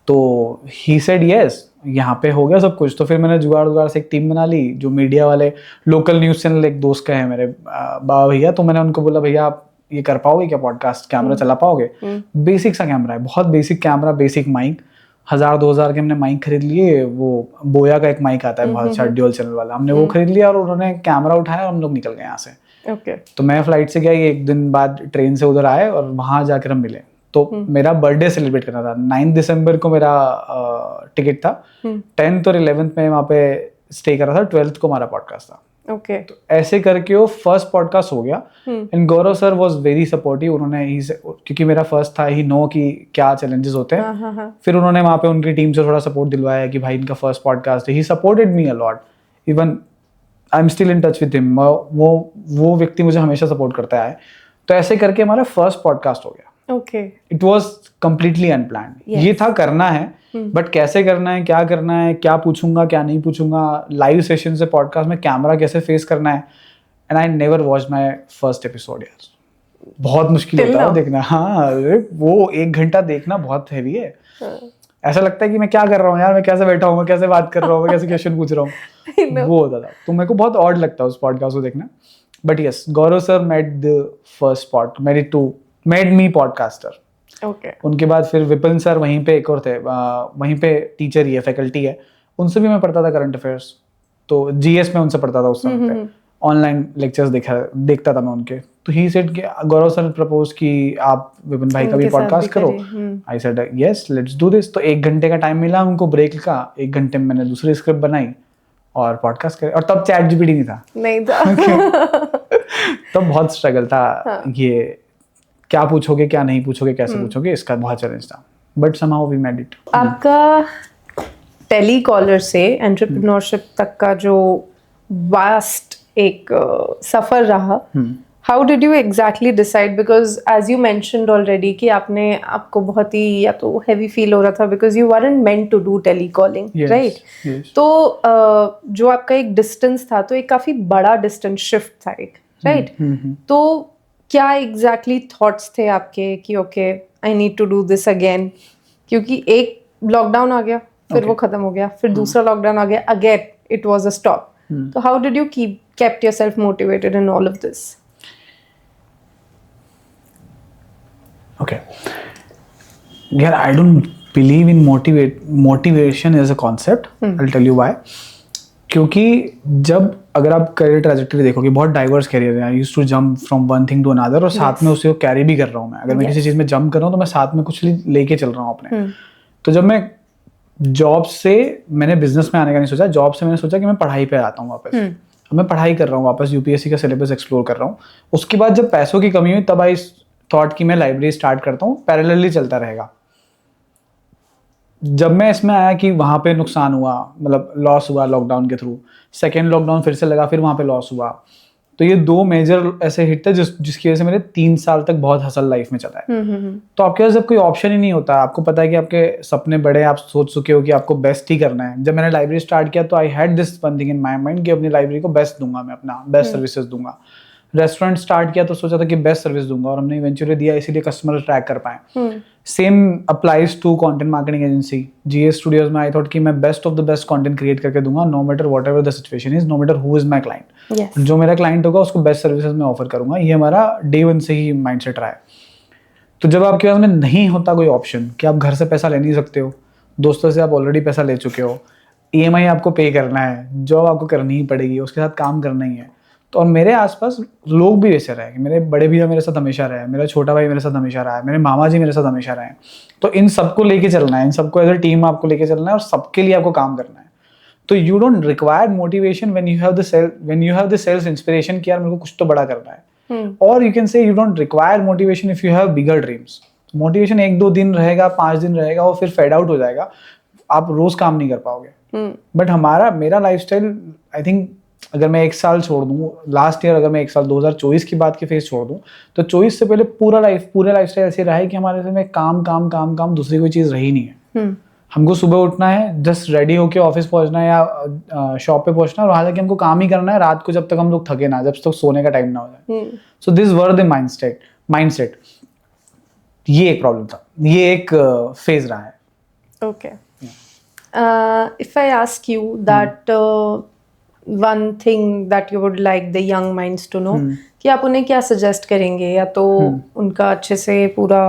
तो ही सेड यस, यहाँ पे हो गया सब कुछ। तो फिर मैंने जुगाड़ से एक टीम बना ली जो मीडिया वाले, लोकल न्यूज़ चैनल एक दोस्त का है मेरे बाबा भैया। तो मैंने उनको बोला भैया आप ये कर पाओगे क्या, पॉडकास्ट कैमरा चला पाओगे? बेसिक सा कैमरा है, बहुत बेसिक कैमरा, बेसिक माइक। 1000-2000 के हमने माइक खरीद लिए, वो बोया का एक माइक आता है बहुत अच्छा ड्यूअल चैनल वाला, हमने वो खरीद लिया और उन्होंने कैमरा उठाया और हम लोग निकल गए यहाँ से। तो मैं फ्लाइट से गया, एक दिन बाद ट्रेन से उधर आए और वहां जाकर हम मिले। तो मेरा बर्थडे सेलिब्रेट करना था, 9 दिसंबर को मेरा टिकट था, 10th और 11th में वहाँ पे स्टे कर रहा था, 12th को हमारा पॉडकास्ट था। तो ऐसे करके वो फर्स्ट पॉडकास्ट हो गया। And Gaurav sir was very supportive, उन्होंने क्योंकि मेरा फर्स्ट था, ही नो कि क्या चैलेंजेस होते हैं। फिर उन्होंने वहाँ पे उनकी टीम से थोड़ा सपोर्ट दिलवाया कि भाई इनका फर्स्ट पॉडकास्ट है। He supported me a lot, even I am still in touch with him. वो व्यक्ति मुझे हमेशा सपोर्ट करता है। तो ऐसे करके हमारा फर्स्ट पॉडकास्ट हो गया। It was completely unplanned. ये था करना है, बट कैसे करना है, क्या करना है, क्या पूछूंगा क्या नहीं पूछूंगा, लाइव सेशन से पॉडकास्ट में कैमरा कैसे फेस करना है। And I never watch my first episode यार, बहुत मुश्किल होता है देखना। हाँ, वो 1 घंटा देखना बहुत हैवी है। ऐसा लगता है कि मैं क्या कर रहा हूँ यार, मैं कैसे बैठा हूँ, मैं कैसे बात कर रहा हूँ, मैं कैसे क्वेश्चन पूछ रहा हूँ। वो होता था, तो मेरे को बहुत ऑड लगता है उस पॉडकास्ट को देखना। But yes, Gaurav sir made the first made me podcaster. उनके बाद फिर विपिन सर वहीं पे एक और थे, वहीं पे टीचर ही है, फैकल्टी है, उनसे भी मैं पढ़ता था करंट अफेयर्स। तो जीएस में उनसे पढ़ता था उस समय पे, ऑनलाइन लेक्चर्स देखता था मैं उनके। तो ही सेड कि गौरव सर प्रपोज कि आप विपिन भाई का भी पॉडकास्ट करो। I said yes, let's do this. तो 1 घंटे का टाइम मिला उनको ब्रेक का, 1 घंटे में मैंने दूसरी स्क्रिप्ट बनाई और पॉडकास्ट करे। और तब चैट जीपीटी नहीं था। तब बहुत स्ट्रगल था, ये क्या पूछोगे क्या नहीं पूछोगे, कैसे पूछोगे, इसका बहुत चैलेंज था। But somehow we made it. आपका टेलीकॉलर से एंटरप्रेन्योरशिप तक का जो वास्ट एक सफर रहा, how did you exactly decide? Because as you mentioned already कि आपको बहुत ही या तो हैवी फील हो रहा था because you weren't meant to do telecalling, right? तो जो आपका एक डिस्टेंस था, तो एक काफी बड़ा डिस्टेंस शिफ्ट था एक, राइट? तो क्या एग्जैक्टली थॉट्स थे आपके कि okay I need to do this again? क्योंकि एक लॉकडाउन आ गया, फिर वो खत्म हो गया, फिर दूसरा लॉकडाउन आ गया, again it was a stop. तो how did you kept yourself motivated in all of this? Okay, yeah, I don't believe in motivation as a concept. I'll tell you why. क्योंकि जब अगर आप करियर ट्रैजेक्टरी देखोगे, बहुत डाइवर्स करियर है। I used to jump from one thing to another, और साथ में उसे कैरी भी कर रहा हूँ मैं। अगर मैं किसी चीज में जंप कर रहा हूँ तो मैं साथ में कुछ लेके चल रहा हूँ अपने। तो जब मैं जॉब से, मैंने बिजनेस में आने का नहीं सोचा, जॉब से मैंने सोचा कि मैं पढ़ाई पे आता हूँ वापस। मैं पढ़ाई कर रहा हूँ वापस, यूपीएससी का सिलेबस एक्सप्लोर कर रहा हूँ। उसके बाद जब पैसों की कमी हुई, तब आई थॉट कि मैं लाइब्रेरी स्टार्ट करता हूँ, पैरेलली चलता रहेगा। जब मैं इसमें आया कि वहाँ पे नुकसान हुआ, मतलब लॉस हुआ लॉकडाउन के थ्रू, सेकेंड लॉकडाउन फिर से लगा, फिर वहाँ पे लॉस हुआ। तो ये 2 मेजर ऐसे हिट थे जिसकी वजह से मेरे 3 साल तक बहुत हसल लाइफ में चला है। तो आपके पास जब कोई ऑप्शन ही नहीं होता, आपको पता है कि आपके सपने बड़े, आप सोच चुके हो कि आपको बेस्ट ही करना है। जब मैंने लाइब्रेरी स्टार्ट किया तो I had this one thing in my mind कि अपनी लाइब्रेरी को बेस्ट दूंगा, मैं अपना बेस्ट सर्विसेज दूंगा। रेस्टोरेंट स्टार्ट किया तो सोचा था कि बेस्ट सर्विस दूंगा, और हमने इवेंचुअली दिया, इसीलिए कस्टमर ट्रैक कर पाए। Same applies to content marketing agency. GS studios में आई थॉट कि मैं best of the best content create करके दूंगा, no matter what ever the situation is, no matter who is my client. जो मेरा क्लाइंट होगा उसको बेस्ट सर्विसेज में ऑफर करूंगा। ये हमारा डे 1 से ही माइंडसेट रहा है। तो जब आपके पास में नहीं होता कोई ऑप्शन कि आप घर से पैसा ले नहीं सकते हो, दोस्तों से आप ऑलरेडी पैसा ले चुके हो, ईएमआई आपको पे करना है, जॉब आपको करनी ही पड़ेगी, उसके साथ काम करना ही है। तो और मेरे आसपास लोग भी वैसे रहे, मेरे बड़े भैया मेरे साथ हमेशा रहे, मेरा छोटा भाई मेरे साथ हमेशा रहा है, मेरे मामा जी मेरे साथ हमेशा रहे। तो इन सबको लेके चलना है, इन सबको एज अ टीम आपको लेके चलना है, और सबके लिए आपको काम करना है। तो you don't require motivation when you have the self inspiration कि यार मेरे को कुछ तो बड़ा करना है। और you can say you don't require motivation if you have bigger dreams. Motivation 1-2 दिन रहेगा, 5 दिन रहेगा, वो फिर फेड आउट हो जाएगा, आप रोज काम नहीं कर पाओगे। बट मेरा लाइफस्टाइल, आई थिंक अगर मैं 1 साल छोड़ दूं, लास्ट ईयर अगर मैं 1 साल 2024 की बात की फेज छोड़ दूं, तो 24 से पहले पूरा लाइफस्टाइल ऐसे रहा है कि हमारे में काम, दूसरी कोई चीज रही नहीं है। हमको सुबह उठना है, जस्ट रेडी होके ऑफिस पहुंचना है या शॉप पे पहुंचना है, और वहां जाके हमको काम ही करना है रात को, जब तक हम लोग थके ना, जब तक सोने का टाइम ना हो जाए। So this were the mindset. ये एक प्रॉब्लम था, ये एक फेज रहा है। Okay, if I ask you that one thing that you would like the young minds to know, कि आप उन्हें क्या सजेस्ट करेंगे? या तो उनका अच्छे से पूरा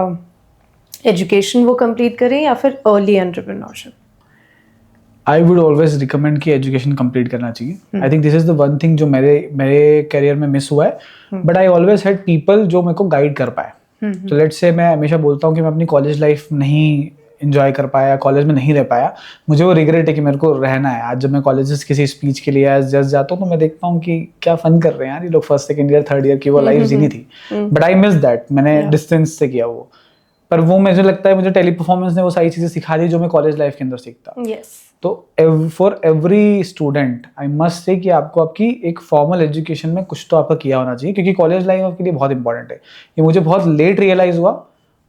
एजुकेशन वो कंप्लीट करें या फिर early entrepreneurship? I would always recommend कि एजुकेशन कंप्लीट करना चाहिए. I think this is the one thing जो मेरे करियर में मिस हुआ है. But I always had people जो मेरे को गाइड कर पाए. तो लेट्स से मैं हमेशा बोलता हूँ कि मैं अपनी कॉलेज लाइफ नहीं इंजॉय कर पाया, कॉलेज में नहीं रह पाया, मुझे वो रिग्रेट है कि मेरे को रहना है. आज जब मैं कॉलेजेस किसी स्पीच के लिए जस्ट जाता हूँ तो मैं देखता हूँ कि क्या फन कर रहे हैं यार ये लोग, first second year third year की वो लाइफ जीनी थी. But I miss that. मैंने डिस्टेंस से किया वो. पर वो मुझे लगता है मुझे टेली परफॉर्मेंस ने वो सारी चीज़ें सिखा दी जो मैं कॉलेज लाइफ के अंदर सीखता. तो for every student I must say कि आपको आपकी एक फॉर्मल एजुकेशन में कुछ तो आपका किया होना चाहिए, क्योंकि कॉलेज लाइफ आपके लिए बहुत इंपॉर्टेंट है. ये मुझे बहुत लेट रियलाइज हुआ.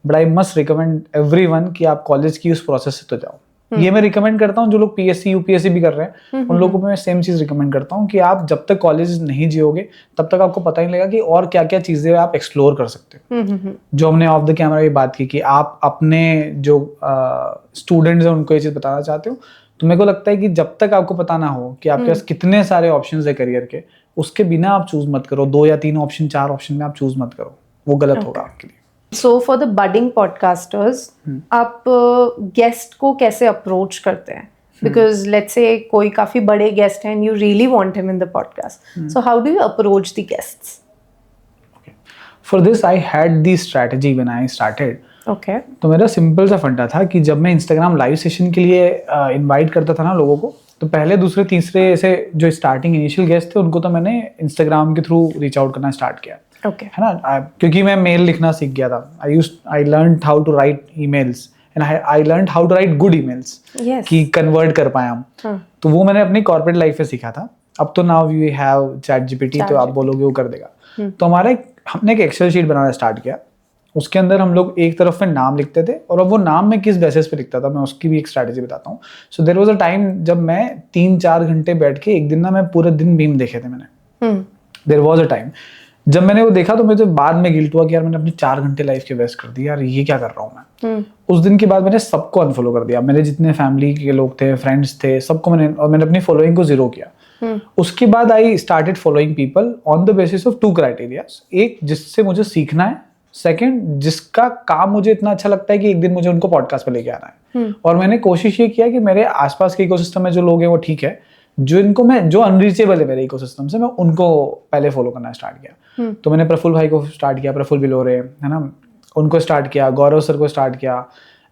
But I must recommend everyone कि आप कॉलेज की उस प्रोसेस से तो जाओ. ये मैं रिकमेंड करता हूँ जो लोग पीएससी यूपीएससी भी कर रहे हैं उन लोगों को मैं सेम चीज रिकमेंड करता हूँ कि आप जब तक कॉलेज नहीं जियोगे तब तक आपको पता ही लगेगा कि और क्या क्या चीजें आप एक्सप्लोर कर सकते हो. जो हमने ऑफ द कैमरा भी बात की कि आप अपने जो स्टूडेंट्स हैं उनको ये चीज बताना चाहते हो. तो मेरे को लगता है कि जब तक आपको पता ना हो कि आपके पास कितने सारे ऑप्शंस है करियर के, उसके बिना आप चूज मत करो. 2 या 3 ऑप्शन 4 ऑप्शन में आप चूज मत करो, वो गलत होगा आपके लिए. So for the budding podcasters, आप गेस्ट को कैसे अप्रोच करते हैं? बिकॉज लेट्स से कोई काफी बड़े गेस्ट हैं, you really want him in the podcast, so how do you approach the guests? For this I had the strategy when I started. Okay. तो मेरा सिंपल सा फंडा था कि जब मैं इंस्टाग्राम लाइव सेशन के लिए इनवाइट करता था ना लोगों को, तो पहले दूसरे तीसरे ऐसे जो स्टार्टिंग इनिशियल गेस्ट थे उनको तो मैंने इंस्टाग्राम के थ्रू रीच आउट करना स्टार्ट किया. Okay. है ना, क्योंकि मैं मेल लिखना सीख गया था. I learned how to write emails and I learned how to write good emails कि कन्वर्ट कर पाए हम. तो वो मैंने अपनी कॉर्पोरेट लाइफ में सीखा था. अब तो now we have ChatGPT, तो आप बोलोगे वो कर देगा. तो हमने एक एक्सेल शीट बनाना स्टार्ट किया. उसके अंदर हम लोग एक तरफ में नाम लिखते थे और अब वो नाम मैं किस बेसिस पे लिखता था मैं उसकी भी एक स्ट्रैटेजी बताता हूँ. So there was a time जब मैं 3-4 घंटे बैठ के एक दिन ना मैं पूरे दिन मीम देखे थे मैंने. देयर वाज अ टाइम जब मैंने वो देखा तो मुझे बाद में गिल्ट हुआ कि यार मैंने अपने 4 घंटे लाइफ के वेस्ट कर दिए, यार ये क्या कर रहा हूँ मैं. उस दिन के बाद मैंने सबको अनफॉलो कर दिया. मेरे जितने फैमिली के लोग थे, फ्रेंड्स थे, सबको मैंने अपनी फॉलोइंग को 0 किया. उसके बाद I started following people on the basis of 2 criterias. एक, जिससे मुझे सीखना है. सेकंड, जिसका काम मुझे इतना अच्छा लगता है कि एक दिन मुझे उनको पॉडकास्ट पे लेके आना है. और मैंने कोशिश ये किया कि मेरे आसपास के इकोसिस्टम में जो लोग हैं वो ठीक है, जो अनरीचेबल है मेरे इकोसिस्टम से, मैं उनको पहले फॉलो करना स्टार्ट किया. तो मैंने प्रफुल भाई को स्टार्ट किया, प्रफुल बिलोरे है ना, उनको स्टार्ट किया. गौरव सर को स्टार्ट किया.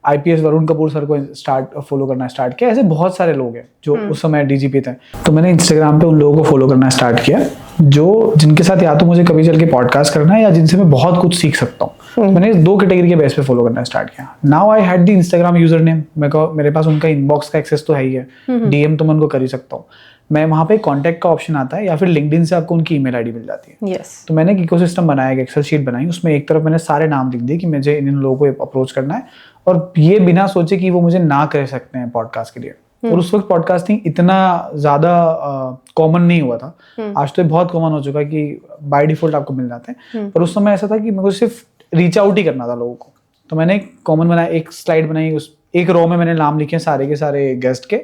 आईपीएस वरुण कपूर सर को फॉलो करना स्टार्ट किया. ऐसे बहुत सारे लोग हैं जो उस समय डीजीपी थे. तो मैंने इंस्टाग्राम पे उन लोगों को फॉलो करना स्टार्ट किया जिनके साथ या तो मुझे कभी चल के पॉडकास्ट करना है या जिनसे मैं बहुत कुछ सीख सकता हूँ. मैंने 2 कैटेगरी के बेस पे फॉलो करना स्टार्ट किया. Now I had the Instagram user name. मेरे पास उनका इनबॉक्स का एक्सेस तो है ही है. डीएम तो मैं उनको कर ही सकता हूँ. मैं वहाँ पे कॉन्टैक्ट का ऑप्शन आता है या फिर लिंक्डइन से आपको उनकी ईमेल आईडी मिल जाती है. yes. तो मैंने एक इकोसिस्टम बनाया, एक एक्सेल शीट बनाई. उसमें एक तरफ मैंने सारे नाम लिख दिए कि मुझे इन लोगों को अप्रोच करना है, और ये बिना सोचे कि वो मुझे ना कर सकते हैं पॉडकास्ट के लिए. और उस वक्त पॉडकास्टिंग इतना ज्यादा कॉमन नहीं हुआ था. आज तो बहुत कॉमन हो चुका है कि बाय डिफॉल्ट आपको मिल जाते हैं. पर उस समय ऐसा था कि मेरे को सिर्फ रीच आउट ही करना था लोगों को. तो मैंने एक कॉमन बनाया, एक स्लाइड बनाई. उस एक रो में मैंने नाम लिखे सारे के सारे गेस्ट के,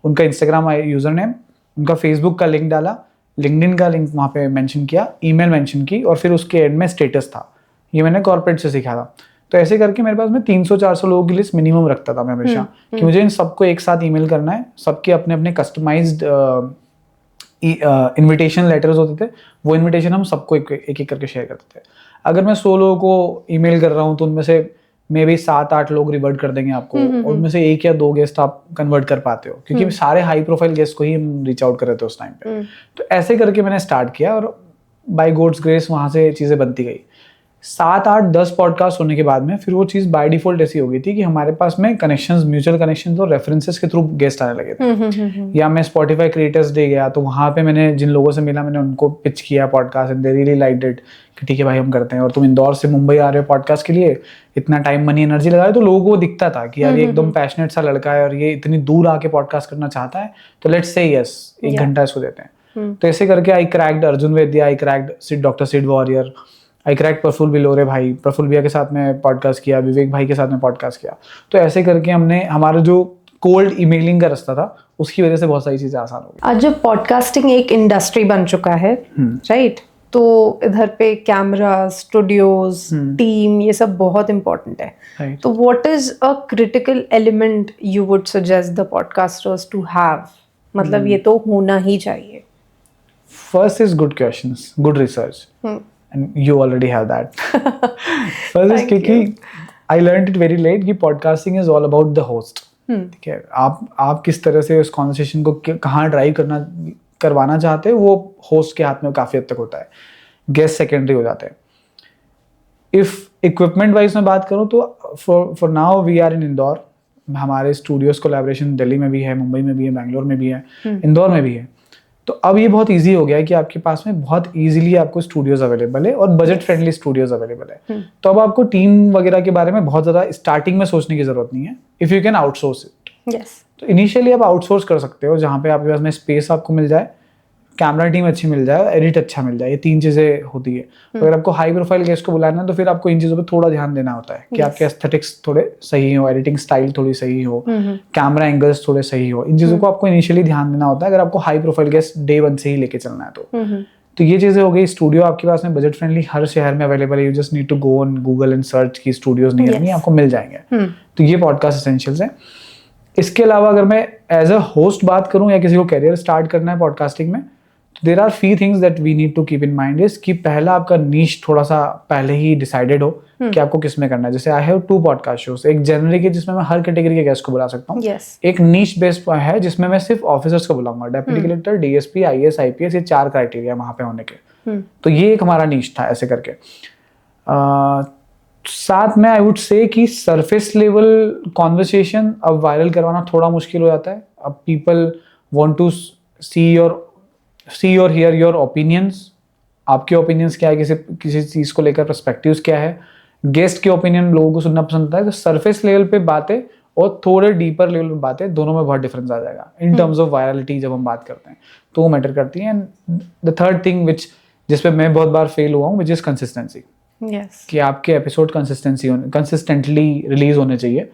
उनका इंस्टाग्राम यूजर नेम, उनका फेसबुक का लिंक डाला, लिंक्डइन का लिंक वहाँ पे मेंशन किया, ईमेल मेंशन की, और फिर उसके एंड में स्टेटस था. ये मैंने कॉर्पोरेट से सीखा था. तो ऐसे करके मेरे पास में 300-400 लोगों की लिस्ट मिनिमम रखता था मैं हमेशा, कि मुझे इन सबको एक साथ ईमेल करना है. सबके अपने अपने कस्टमाइज्ड इनविटेशन लेटर्स होते थे. वो इनविटेशन हम सबको एक एक करके शेयर करते थे. अगर मैं 100 लोगों को ईमेल कर रहा हूँ तो उनमें से मे भी 7-8 लोग रिवर्ट कर देंगे आपको. उनमें से 1 या 2 गेस्ट आप कन्वर्ट कर पाते हो, क्योंकि सारे हाई प्रोफाइल गेस्ट को ही हम रीच आउट कर रहे थे उस टाइम पे. तो ऐसे करके मैंने स्टार्ट किया और बाय गॉड्स ग्रेस वहां से चीजें बनती गई. 7-8-10 पॉडकास्ट होने के बाद में फिर वो चीज़ बाय डिफॉल्ट ऐसी हो गई थी कि हमारे पास में कनेक्शंस, म्यूचुअल कनेक्शंस और रेफरेंसेस के थ्रू गेस्ट आने लगे थे. या मैं स्पॉटिफाई क्रिएटर्स डे गया तो वहाँ पे मैंने जिन लोगों से मिला मैंने उनको पिच किया podcast, and they really liked it कि ठीक है भाई हम करते हैं, और तुम इंदौर से मुंबई आ रहे हो पॉडकास्ट के लिए, इतना टाइम मनी एनर्जी लगाए. तो लोगों को दिखता था कि यार ये एकदम पैशनेट सा लड़का है और ये इतनी दूर आके पॉडकास्ट करना चाहता है, तो लेट्स से यस 1 घंटा इसको देते हैं. तो ऐसे करके आई cracked Arjun Vaidya, I cracked doctor Sid Warrier, I cracked Praful Bilore भाई, प्रफुल भैया के साथ में पॉडकास्ट किया, विवेक भाई के साथ में पॉडकास्ट किया. तो ऐसे करके हमने हमारा जो कोल्ड ईमेलिंग का रास्ता था उसकी वजह से बहुत सारी चीजें आसान हो गई. आज जब पॉडकास्टिंग एक इंडस्ट्री बन चुका है, राइट, तो इधर पे कैमरा, स्टूडियोज, टीम, ये सब बहुत इम्पोर्टेंट है. Right. तो what is a critical element you would suggest the podcasters to have? मतलब ये तो होना ही चाहिए. First is good questions, good research, and you already have that. First is Thank क्योंकि you. I learned it very late कि podcasting is all about the host. ठीक है, आप किस तरह से उस कॉन्वर्सेशन को कहाँ ड्राइव करवाना चाहते हैं, वो होस्ट के हाथ में काफ़ी हद तक होता है. गेस्ट सेकेंडरी हो जाते हैं. इफ इक्विपमेंट वाइज में बात करूँ तो for now we are in Indore. हमारे स्टूडियोज कोलैबोरेशन दिल्ली में भी है, मुंबई में भी है, बैंगलोर में भी है, इंदौर में भी है. तो अब ये बहुत इजी हो गया है कि आपके पास में बहुत इजीली आपको स्टूडियोज अवेलेबल है और बजट फ्रेंडली स्टूडियोज अवेलेबल है. तो अब आपको टीम वगैरह के बारे में बहुत ज़्यादा स्टार्टिंग में सोचने की जरूरत नहीं है. If you can outsource it. Yes. तो इनिशियली आप आउटसोर्स कर सकते हो जहाँ पे आपके पास में स्पेस आपको मिल जाए, कैमरा टीम अच्छी मिल जाए, एडिट अच्छा मिल जाए. ये 3 चीज़ें होती है. अगर आपको हाई प्रोफाइल गेस्ट को बुलाना है तो फिर आपको इन चीज़ों पे थोड़ा ध्यान देना होता है कि आपके एस्थेटिक्स थोड़े सही हो, एडिटिंग स्टाइल थोड़ी सही हो, कैमरा एंगल्स थोड़े सही हो. इन चीज़ों को आपको इनिशियली ध्यान देना होता है अगर आपको हाई प्रोफाइल गेस्ट डे 1 से ही लेके चलना है तो ये चीज़ें हो गई. स्टूडियो आपके पास में बजट फ्रेंडली हर शहर में अवेलेबल है. You just need to go on Google and search की स्टूडियोज नियर मी, आपको मिल जाएंगे. तो ये पॉडकास्ट एसेंशियल्स हैं. इसके अलावा अगर मैं एज अ होस्ट बात करूं या किसी को कैरियर स्टार्ट करना है पॉडकास्टिंग में, तो there are few things that we need to keep in mind. Is कि पहला आपका नीश थोड़ा सा पहले ही डिसाइडेड हो कि आपको किस में करना है. जैसे आई हैव 2 पॉडकास्ट शोज. एक जनरिक है जिसमें मैं हर कैटेगरी के गेस्ट को बुला सकता हूँ. एक नीश बेस्ड है जिसमें मैं सिर्फ ऑफिसर्स को बुलाऊंगा. Deputy collector, DSP, IAS, IPS, ये 4 क्राइटेरिया वहां पे होने के. तो ये एक हमारा नीश था ऐसे करके. साथ में आई वुड से कि सरफेस लेवल कॉन्वर्सेशन अब वायरल करवाना थोड़ा मुश्किल हो जाता है. अब पीपल वांट टू सी और हियर योर ओपिनियंस. आपके ओपिनियंस क्या है किसी चीज़ को लेकर, पर्सपेक्टिव्स क्या है, गेस्ट के ओपिनियन लोगों को सुनना पसंद आता है. तो सरफेस लेवल पे बातें और थोड़े डीपर लेवल पे बातें, दोनों में बहुत डिफरेंस आ जाएगा इन टर्म्स ऑफ वायरलिटी. जब हम बात करते हैं तो वो मैटर करती है. एंड द थर्ड थिंग जिस पे मैं बहुत बार फेल हुआ हूँ, विच इज कंसिस्टेंसी. कि आपके एपिसोड कंसिस्टेंटली रिलीज होने चाहिए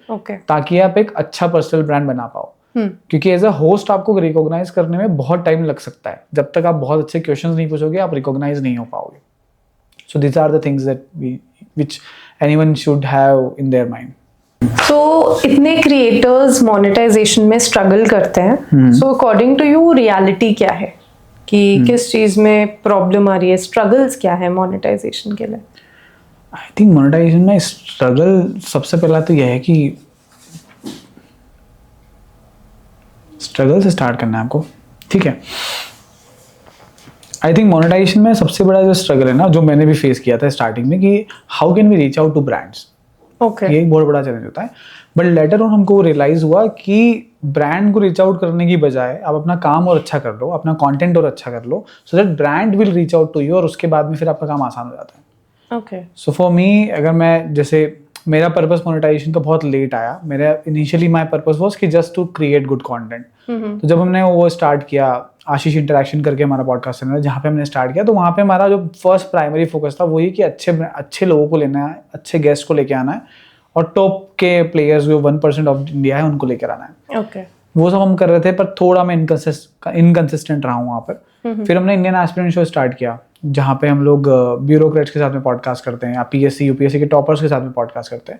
ताकि आप एक अच्छा पर्सनल ब्रांड बना पाओ. क्योंकि एज अ होस्ट आपको रिकॉग्नाइज करने में बहुत टाइम लग सकता है. जब तक आप बहुत अच्छे क्वेश्चंस नहीं पूछोगे आप रिकॉग्नाइज नहीं हो पाओगे. So these are the things that which anyone should have in their mind. तो इतने क्रिएटर्स मोनेटाइजेशन में स्ट्रगल करते हैं. So according to you reality क्या है कि किस चीज में प्रॉब्लम आ रही है, स्ट्रगल्स क्या है मोनेटाइजेशन के लिए? आई थिंक मोनेटाइजेशन में स्ट्रगल सबसे पहला तो यह है कि स्ट्रगल से स्टार्ट करना है आपको. ठीक है. आई थिंक मोनेटाइजेशन में सबसे बड़ा जो स्ट्रगल है ना, जो मैंने भी फेस किया था स्टार्टिंग में, कि how can we reach out to brands. ये एक बहुत बड़ा चैलेंज होता है. बट लेटर ऑन हमको रियलाइज हुआ कि ब्रांड को रीच आउट करने की बजाय आप अपना काम और अच्छा कर लो, अपना कंटेंट और अच्छा कर लो, so that brand will reach out to you और उसके बाद में फिर आपका काम आसान हो जाता है. सो फॉर मी, अगर मैं जैसे मेरा पर्पस मोनेटाइजेशन का बहुत लेट आया. मेरा इनिशियली माय पर्पस वाज कि just to create good content. तो जब हमने वो स्टार्ट किया, आशीष इंटरेक्शन करके हमारा पॉडकास्ट चैनल जहाँ पे हमने स्टार्ट किया, तो वहाँ पे हमारा जो फर्स्ट प्राइमरी फोकस था वो ये कि अच्छे लोगों को लेना है, अच्छे गेस्ट को लेके आना है और टॉप के प्लेयर्स जो 1% ऑफ इंडिया है उनको लेकर आना है. वो सब हम कर रहे थे, पर थोड़ा मैं इनकंसिस्टेंट रहा हूँ वहाँ पर. फिर हमने इंडियन एस्पिरेंट शो स्टार्ट किया जहाँ पे हम लोग ब्यूरोक्रेट्स के साथ में पॉडकास्ट करते हैं या पीएससी यूपीएससी के टॉपर्स के साथ में पॉडकास्ट करते हैं.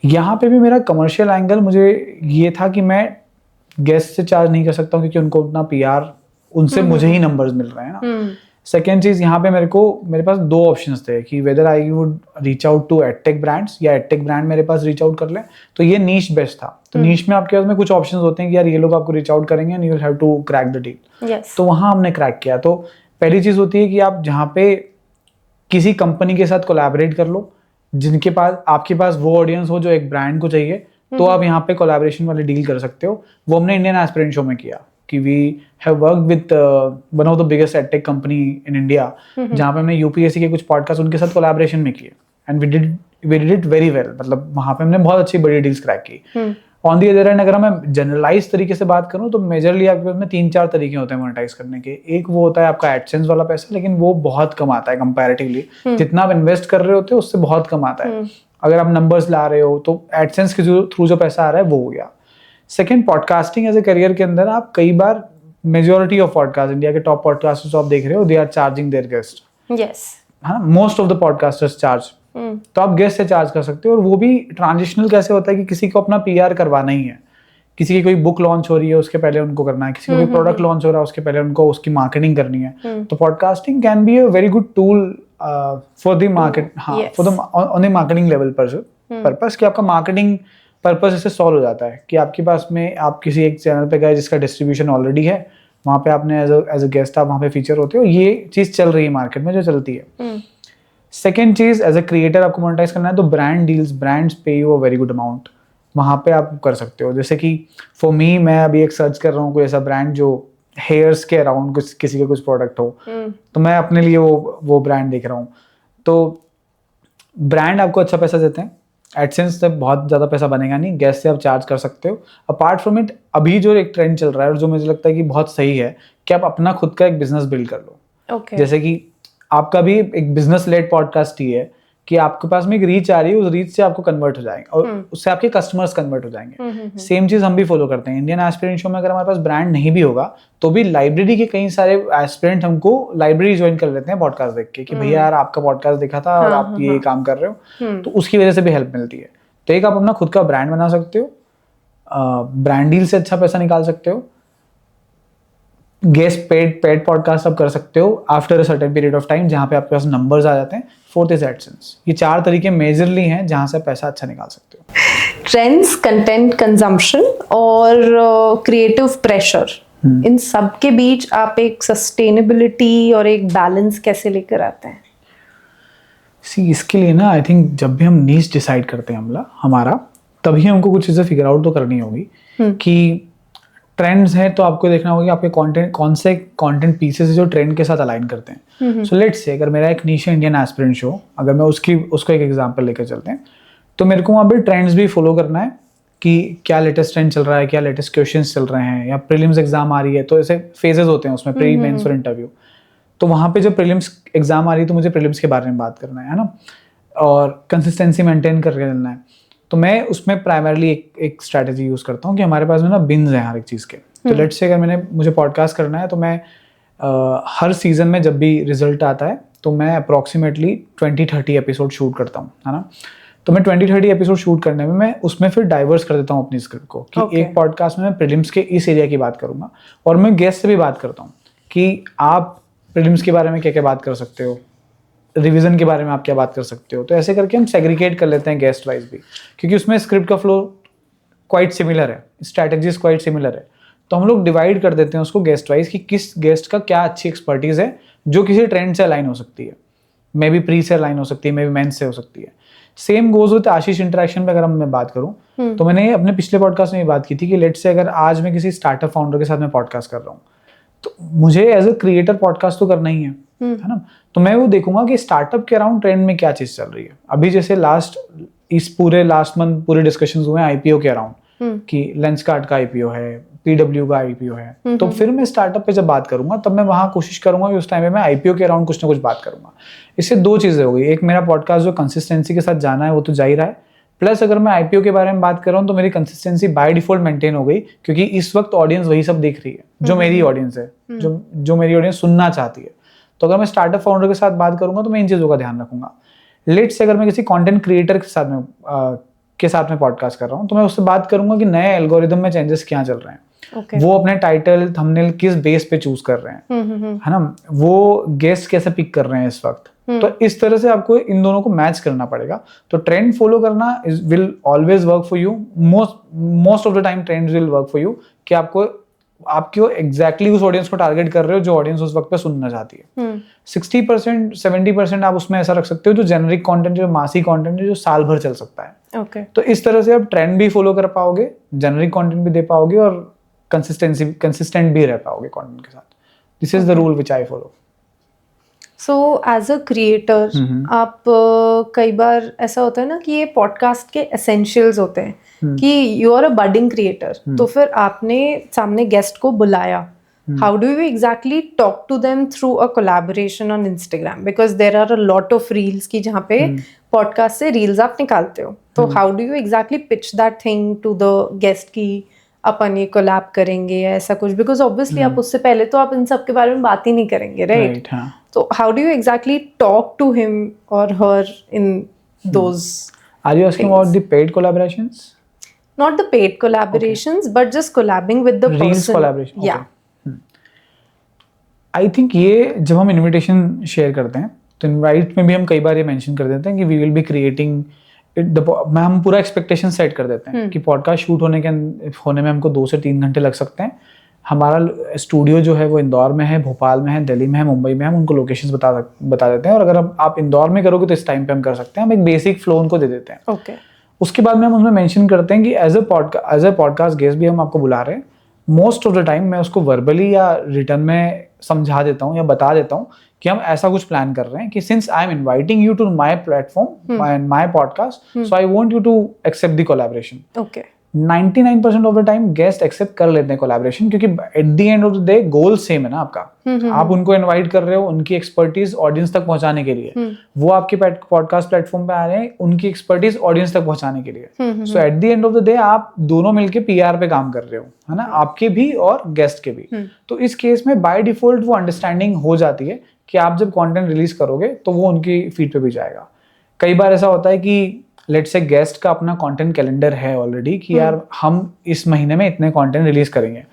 यहाँ पे भी मेरा कमर्शियल एंगल मुझे ये था कि मैं गेस्ट से चार्ज नहीं कर सकता हूँ क्योंकि उनको उतना पीआर, उनसे मुझे ही नंबर्स मिल रहे हैं ना. सेकेंड चीज़, यहाँ पे मेरे पास 2 ऑप्शंस थे कि whether I would reach out to edtech brands या एडटेक ब्रांड मेरे पास रीच आउट कर ले. तो ये नीश बेस्ट था. तो नीश में आपके पास में कुछ ऑप्शंस होते हैं कि यार ये लोग आपको रीच आउट करेंगे and you will have to crack the deal. तो वहाँ हमने क्रैक किया. तो पहली चीज़ होती है कि आप जहाँ पे किसी कंपनी के साथ कोलैबोरेट कर लो जिनके पास आपके पास वो ऑडियंस हो जो एक ब्रांड को चाहिए, तो आप यहाँ पे कोलैबोरेशन वाली डील कर सकते हो. वो हमने इंडियन एस्पिरेंट शो में किया कि we have worked with one of the biggest edtech company in India, जहाँ पे हमने यूपीएससी के कुछ पॉडकास्ट उनके साथ कोलैबोरेशन में किए and we did it very well. मतलब वहाँ पे हमने बहुत अच्छी बड़ी डील्स क्रैक की. ऑन दी अदर हैंड, अगर मैं जनरलाइज तरीके से बात करूँ तो मेजरली आपके पास में 3-4 तरीके होते हैं मोनेटाइज करने के. एक वो होता है आपका एडसेंस वाला पैसा, लेकिन वो बहुत कम आता है कंपैरेटिवली. जितना आप इन्वेस्ट कर रहे होते हो उससे बहुत कम आता है. अगर आप नंबर्स ला रहे हो तो एडसेंस के थ्रू जो पैसा आ रहा है वो हो गया. Second, podcasting as a career के अंदर आप कई बार मेजोरिटी ऑफ पॉडकास्ट, इंडिया के टॉप पॉडकास्टर्स आप देख रहे हो, they are charging their guest. Yes, है ना, most of the podcasters charge. तो आप गेस्ट से चार्ज कर सकते हो, और वो भी ट्रांजिशनल कैसे होता है कि किसी को अपना पीआर करवाना ही है, किसी की कोई बुक लॉन्च हो रही है उसके पहले उनको करना है, किसी को कोई प्रोडक्ट लॉन्च हो रहा है उसके पहले उनको उसकी मार्केटिंग करनी है। तो podcasting can be a very good tool for the market, हाँ, for the on the marketing level purpose, कि आपका मार्केटिंग पर्पस इससे सॉल्व हो जाता है कि आपके पास में आप किसी एक चैनल पे गए जिसका डिस्ट्रीब्यूशन ऑलरेडी है, वहाँ पे आपने एज अ गेस्ट आप वहाँ पे फीचर होते हो, ये चीज़ चल रही है मार्केट में जो चलती है। सेकेंड चीज़, एज अ क्रिएटर आपको मोनेटाइज करना है तो ब्रांड डील्स, ब्रांड्स पे you a very good amount, वहाँ पे आप कर सकते हो। जैसे कि फॉर मी, मैं अभी एक सर्च कर रहा हूँ कोई ऐसा ब्रांड जो हेयर्स के अराउंड कुछ किसी के कुछ प्रोडक्ट हो, तो मैं अपने लिए वो ब्रांड देख रहा हूँ। तो ब्रांड आपको अच्छा पैसा देते हैं, एडसेंस से बहुत ज़्यादा पैसा बनेगा नहीं, गेस्ट से आप चार्ज कर सकते हो। अपार्ट फ्रॉम इट, अभी जो एक ट्रेंड चल रहा है और जो मुझे लगता है कि बहुत सही है, कि आप अपना खुद का एक बिजनेस बिल्ड कर लो। जैसे कि आपका भी एक बिजनेस लेड पॉडकास्ट ही है कि आपके पास में एक रीच आ रही है, उस रीच से आपको कन्वर्ट हो जाएंगे और उससे आपके कस्टमर्स कन्वर्ट हो जाएंगे। सेम चीज हम भी फॉलो करते हैं इंडियन एस्पिरेंट शो में। अगर हमारे पास ब्रांड नहीं भी होगा तो भी लाइब्रेरी के कई सारे एस्पिरेंट हमको लाइब्रेरी ज्वाइन कर लेते हैं पॉडकास्ट देख के, कि भैया यार आपका पॉडकास्ट देखा था और आप ये काम कर रहे हो, तो उसकी वजह से भी हेल्प मिलती है। तो एक आप अपना खुद का ब्रांड बना सकते हो, ब्रांड डील से अच्छा पैसा निकाल सकते हो, गेस्ट पेड पॉडकास्ट आप कर सकते हो after a certain period of time, जहाँ पे आपके पास नंबर्स आ जाते हैं। Fourth is AdSense. ये 4 तरीके मेजरली हैं जहाँ से पैसा अच्छा निकाल सकते हो। ट्रेंड्स, कंटेंट कंजम्पशन और क्रिएटिव प्रेशर, इन सब के बीच आप एक सस्टेनेबिलिटी और एक बैलेंस कैसे लेकर आते हैं? इसके लिए ना, आई थिंक जब भी हम नीश डिसाइड करते हैं हमारा, तभी हमको कुछ चीज़ें फिगर आउट तो करनी होगी कि ट्रेंड्स हैं, तो आपको देखना होगा कि आपके कंटेंट कौन से कंटेंट पीसेस जो ट्रेंड के साथ अलाइन करते हैं। सो लेट्स से अगर मेरा एक नीश है इंडियन एस्पिरेंट शो, अगर मैं उसको एक एग्जांपल लेकर चलते हैं, तो मेरे को वहाँ पे ट्रेंड्स भी फॉलो करना है कि क्या लेटेस्ट ट्रेंड चल रहा है, क्या लेटेस्ट क्वेश्चंस चल रहे हैं, या प्रीलिम्स एग्जाम आ रही है तो ऐसे फेजेस होते हैं उसमें, प्री, मेंस और इंटरव्यू। तो वहाँ पे जब प्रीलिम्स एग्जाम आ रही है तो मुझे प्रीलिम्स के बारे में बात करना है ना, और कंसिस्टेंसी मेंटेन करके चलना है। तो मैं उसमें प्राइमरली एक स्ट्रैटेजी यूज़ करता हूँ कि हमारे पास में ना बिन्स हैं हर एक चीज़ के। तो लेट्स से अगर मुझे पॉडकास्ट करना है तो मैं हर सीज़न में जब भी रिजल्ट आता है तो मैं अप्रॉक्सीमेटली 20-30 एपिसोड शूट करता हूँ, है ना। तो मैं 20-30 एपिसोड शूट करने में मैं उसमें फिर डाइवर्स कर देता हूँ अपनी स्क्रिप्ट को, कि एक पॉडकास्ट में मैं प्रीलिम्स के इस एरिया की बात करूँगा, और मैं गेस्ट से भी बात करता हूँ कि आप प्रीलिम्स के बारे में क्या क्या बात कर सकते हो, रिवीजन के बारे में आप क्या बात कर सकते हो। तो ऐसे करके हम सेग्रीगेट कर लेते हैं गेस्ट वाइज भी, क्योंकि उसमें स्क्रिप्ट का फ्लो क्वाइट सिमिलर है, स्ट्रैटेजीज क्वाइट सिमिलर है। तो हम लोग डिवाइड कर देते हैं उसको गेस्ट वाइज कि किस गेस्ट का क्या अच्छी एक्सपर्टीज है जो किसी ट्रेंड से अलाइन हो सकती है, मे बी प्री से अलाइन हो सकती है, मे बी मेंस से हो सकती है। Same goes with Ashish interaction पे अगर मैं बात करूं, तो मैंने अपने पिछले पॉडकास्ट में ये बात की थी कि लेट्स से अगर आज मैं किसी स्टार्टअप फाउंडर के साथ में पॉडकास्ट कर रहा हूँ, तो मुझे एज अ क्रिएटर पॉडकास्ट तो करना ही है ना। तो मैं वो देखूंगा कि स्टार्टअप के अराउंड ट्रेंड में क्या चीज चल रही है। अभी जैसे लास्ट मंथ पूरे डिस्कशंस हुए आईपीओ के अराउंड, कि लेंसकार्ट का आईपीओ है, पीडब्ल्यू का आईपीओ है। तो फिर मैं स्टार्टअप पे जब बात करूंगा तब मैं वहां कोशिश करूंगा कि उस टाइम पे मैं आईपीओ के अराउंड कुछ ना कुछ बात करूंगा। इससे 2 चीजें हो गई, एक मेरा पॉडकास्ट जो कंसिस्टेंसी के साथ जाना है वो तो जा ही रहा है, प्लस अगर मैं आईपीओ के बारे में बात कर रहा हूँ तो मेरी कंसिस्टेंसी बाय डिफॉल्ट मेंटेन हो गई, क्योंकि इस वक्त ऑडियंस वही सब देख रही है जो मेरी ऑडियंस है, जो मेरी ऑडियंस सुनना चाहती है। तो अगर मैं स्टार्टअप फाउंडर के साथ बात करूंगा तो मैं इन चीज़ों का ध्यान रखूंगा। लेट्स से अगर मैं किसी कंटेंट क्रिएटर के साथ में पॉडकास्ट कर रहा हूँ तो मैं उससे बात करूंगा कि नए एल्गोरिदम में चेंजेस क्या चल रहे हैं, वो अपने टाइटल थंबनेल किस बेस पे चूज कर रहे हैं, है ना, वो गेस्ट कैसे पिक कर रहे हैं इस वक्त। तो इस तरह से आपको इन दोनों को मैच करना पड़ेगा। तो ट्रेंड फॉलो करना will always work for you, most of the time trends will work for you, कि आपको एग्जैक्टली उस ऑडियंस को टारगेट कर रहे हो जो ऑडियंस उस वक्त पे सुनना चाहती है। 60% 70% आप उसमें ऐसा रख सकते हो जो जेनरिक कंटेंट, जो मासी कंटेंट है, जो साल भर चल सकता है। तो इस तरह से आप ट्रेंड भी फॉलो कर पाओगे, जेनरिक कंटेंट भी दे पाओगे, और कंसिस्टेंट भी रह पाओगे कंटेंट के साथ। This is the rule which I follow. So as a creator आप कई बार ऐसा होता है ना कि ये पॉडकास्ट के एसेंशियल्स होते हैं कि you are a budding creator, तो फिर आपने सामने गेस्ट को बुलाया, how do you exactly talk to them through a collaboration on Instagram, because there are a lot of reels की जहाँ पे पॉडकास्ट से रील्स आप निकालते हो, तो how do you exactly pitch that thing to the guest की अपन ये कोलैब करेंगे या ऐसा कुछ, बिकॉज ऑब्वियसली आप उससे पहले तो आप इन सब के बारे में बात ही नहीं करेंगे, right? So how do you exactly talk to him or her in those? Are you asking about the paid collaborations? Not the paid collaborations, but just collabing with the Reels person. collaboration. Yeah. I think ये जब हम इनविटेशन शेयर करते हैं तो इनवाइट में भी हम कई बार ये मेंशन कर देते हैं कि वी विल बी क्रिएटिंग हम पूरा एक्सपेक्टेशन सेट कर देते हैं कि पॉडकास्ट शूट होने में हमको 2 से 3 घंटे लग सकते हैं. हमारा स्टूडियो जो है वो इंदौर में है, भोपाल में है, दिल्ली में है, मुंबई में है. हम उनको लोकेशंस बता देते हैं और अगर आप इंदौर में करोगे तो इस टाइम पे हम कर सकते हैं. हम एक बेसिक फ्लो उनको दे देते हैं. Okay. उसके बाद में हम उसमें मेंशन करते हैं कि एज अ पॉडकास्ट गेस्ट भी हम आपको बुला रहे हैं. मोस्ट ऑफ द टाइम मैं उसको वर्बली या रिटर्न में समझा देता हूँ या बता देता हूँ कि हम ऐसा कुछ प्लान कर रहे हैं कि since I am inviting you to my platform and my podcast, so I want you to accept the collaboration. Okay. 99% of the time guest accept कर लेते हैं कोलैबोरेशन, क्योंकि at the end of the day goal same है ना आपका. आप उनको इनवाइट कर रहे हो उनकी एक्सपर्टीज ऑडियंस तक पहुंचाने के लिए, वो आपके पॉडकास्ट प्लेटफॉर्म पे आ रहे हैं उनकी एक्सपर्टीज ऑडियंस तक पहुंचाने के लिए. So at the end of the day आप दोनों मिलके पीआर पे काम कर रहे हो, है ना, आपके भी और गेस्ट के भी. तो इस केस में बाय डिफॉल्ट वो अंडरस्टैंडिंग हो जाती है कि आप जब कंटेंट रिलीज करोगे तो वो उनकी फीड पे भी जाएगा. कई बार ऐसा होता है कि लेट्स से गेस्ट का अपना कंटेंट कैलेंडर है ऑलरेडी कि यार हम इस महीने में इतने कंटेंट रिलीज करेंगे.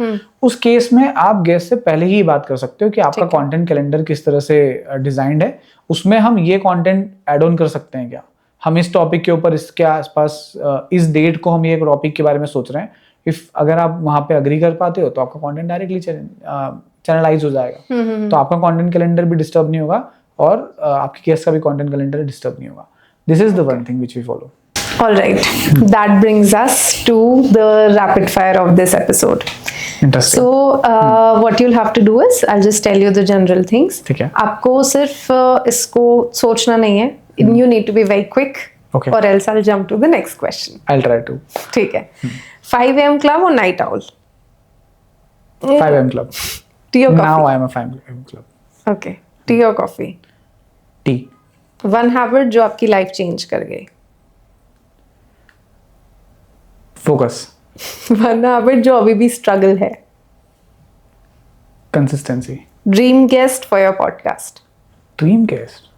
उस केस में आप गेस्ट से पहले ही बात कर सकते हो कि आपका कंटेंट कैलेंडर किस तरह से डिजाइंड है, उसमें हम ये कंटेंट ऐड ऑन कर सकते हैं क्या, हम इस टॉपिक के ऊपर इसके आसपास इस डेट को हम ये टॉपिक के बारे में सोच रहे हैं. इफ अगर आप वहां पे अग्री कर पाते हो तो आपका कंटेंट डायरेक्टली चैनलाइज हो जाएगा. तो आपका कंटेंट कैलेंडर भी डिस्टर्ब नहीं होगा और आपके गेस्ट का भी कंटेंट कैलेंडर डिस्टर्ब नहीं होगा. This is the one thing which we follow. All right. That brings us to the rapid fire of this episode. Interesting. So what you'll have to do is I'll just tell you the general things. ठीक है. आपको सिर्फ इसको सोचना नहीं है. You need to be very quick. Okay. Or else I'll jump to the next question. I'll try to. ठीक है. 5 AM club or night owl? 5 AM club. Tea or coffee? Now I am a 5 AM club. Okay. Tea or coffee? Tea. One habit जो आपकी लाइफ चेंज कर गई. Focus. One habit जो अभी भी स्ट्रगल है. Consistency. Dream guest for your podcast. Dream guest.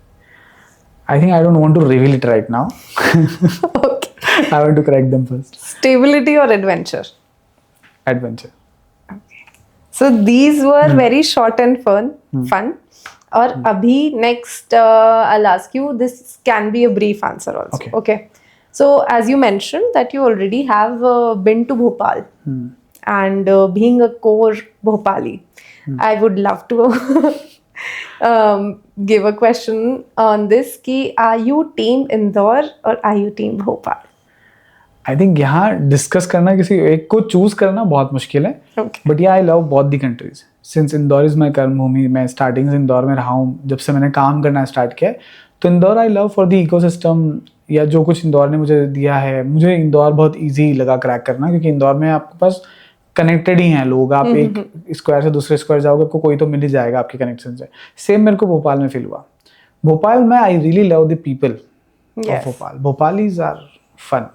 I think I don't want to reveal it right now. Okay. I want to correct them first. Stability or adventure? Adventure. Okay. So these were very short and fun. और अभी next I'll ask you, this can be a brief answer also. Okay. So as you mentioned that you already have been to Bhopal and being a core Bhopali, I would love to give a question on this कि are you team Indore or are you team Bhopal? I think यहाँ डिस्कस करना किसी एक को चूज करना बहुत मुश्किल है. बट या I love both the countries. Since Indore is my कर्म भूमि, मैं स्टार्टिंग से इंदौर में रहा हूँ. जब से मैंने काम करना स्टार्ट किया तो Indore I love for the ecosystem या जो कुछ इंदौर ने मुझे दिया है. मुझे इंदौर बहुत ईजी लगा क्रैक करना, क्योंकि इंदौर में आपके पास कनेक्टेड ही हैं लोग. आप एक स्क्वायर से दूसरे स्क्वायर जाओगे आपको कोई तो मिल ही जाएगा आपके कनेक्शन से. सेम मेरे को भोपाल में फील हुआ. भोपाल में I really love the people of Bhopal. Bhopalis are fun,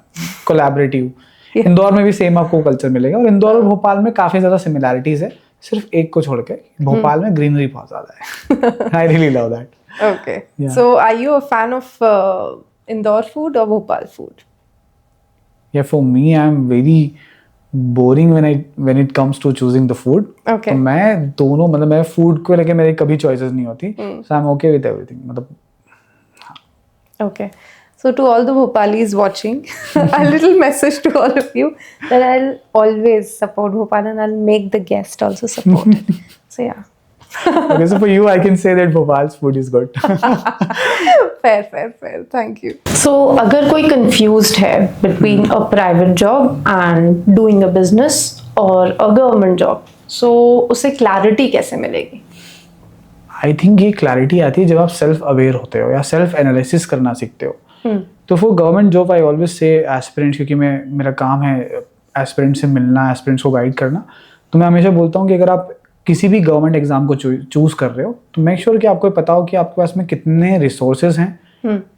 collaborative. Indore में भी सेम आपको कल्चर मिलेगा और इंदौर और भोपाल में काफी ज्यादा सिमिलैरिटीज है, सिर्फ एक को छोड़ के. भोपाल में ग्रीनरी बहुत ज्यादा है. आई really love that. Okay. Yeah. So are you a fan of Indore food or Bhopal food? Yeah, for me I am very boring when it comes to choosing the food. Okay. तो मैं दोनों मतलब मैं फूड को लेके मेरी कभी चॉइसेस नहीं होती. So I'm okay with everything. मतलब Okay. So to all the Bhopalis watching, a little message to all of you that I'll always support Bhopal and I'll make the guest also support it. So yeah. Okay, so for you I can say that Bhopal's food is good. Fair. Thank you. So अगर कोई confused है between a private job and doing a business or a government job, so उसे clarity कैसे मिलेगी? आई थिंक ये क्लैरिटी आती है जब आप सेल्फ अवेयर होते हो या सेल्फ एनालिसिस करना सीखते हो. तो for government job I always say aspirants, क्योंकि मेरा काम है एस्पिरेंट से मिलना, एस्पिरेंट्स को गाइड करना, तो मैं हमेशा बोलता हूँ कि अगर आप किसी भी गवर्नमेंट एग्जाम को चूज कर रहे हो तो मेक श्योर कि आपको पता हो कि आपके पास में कितने रिसोर्सेज हैं,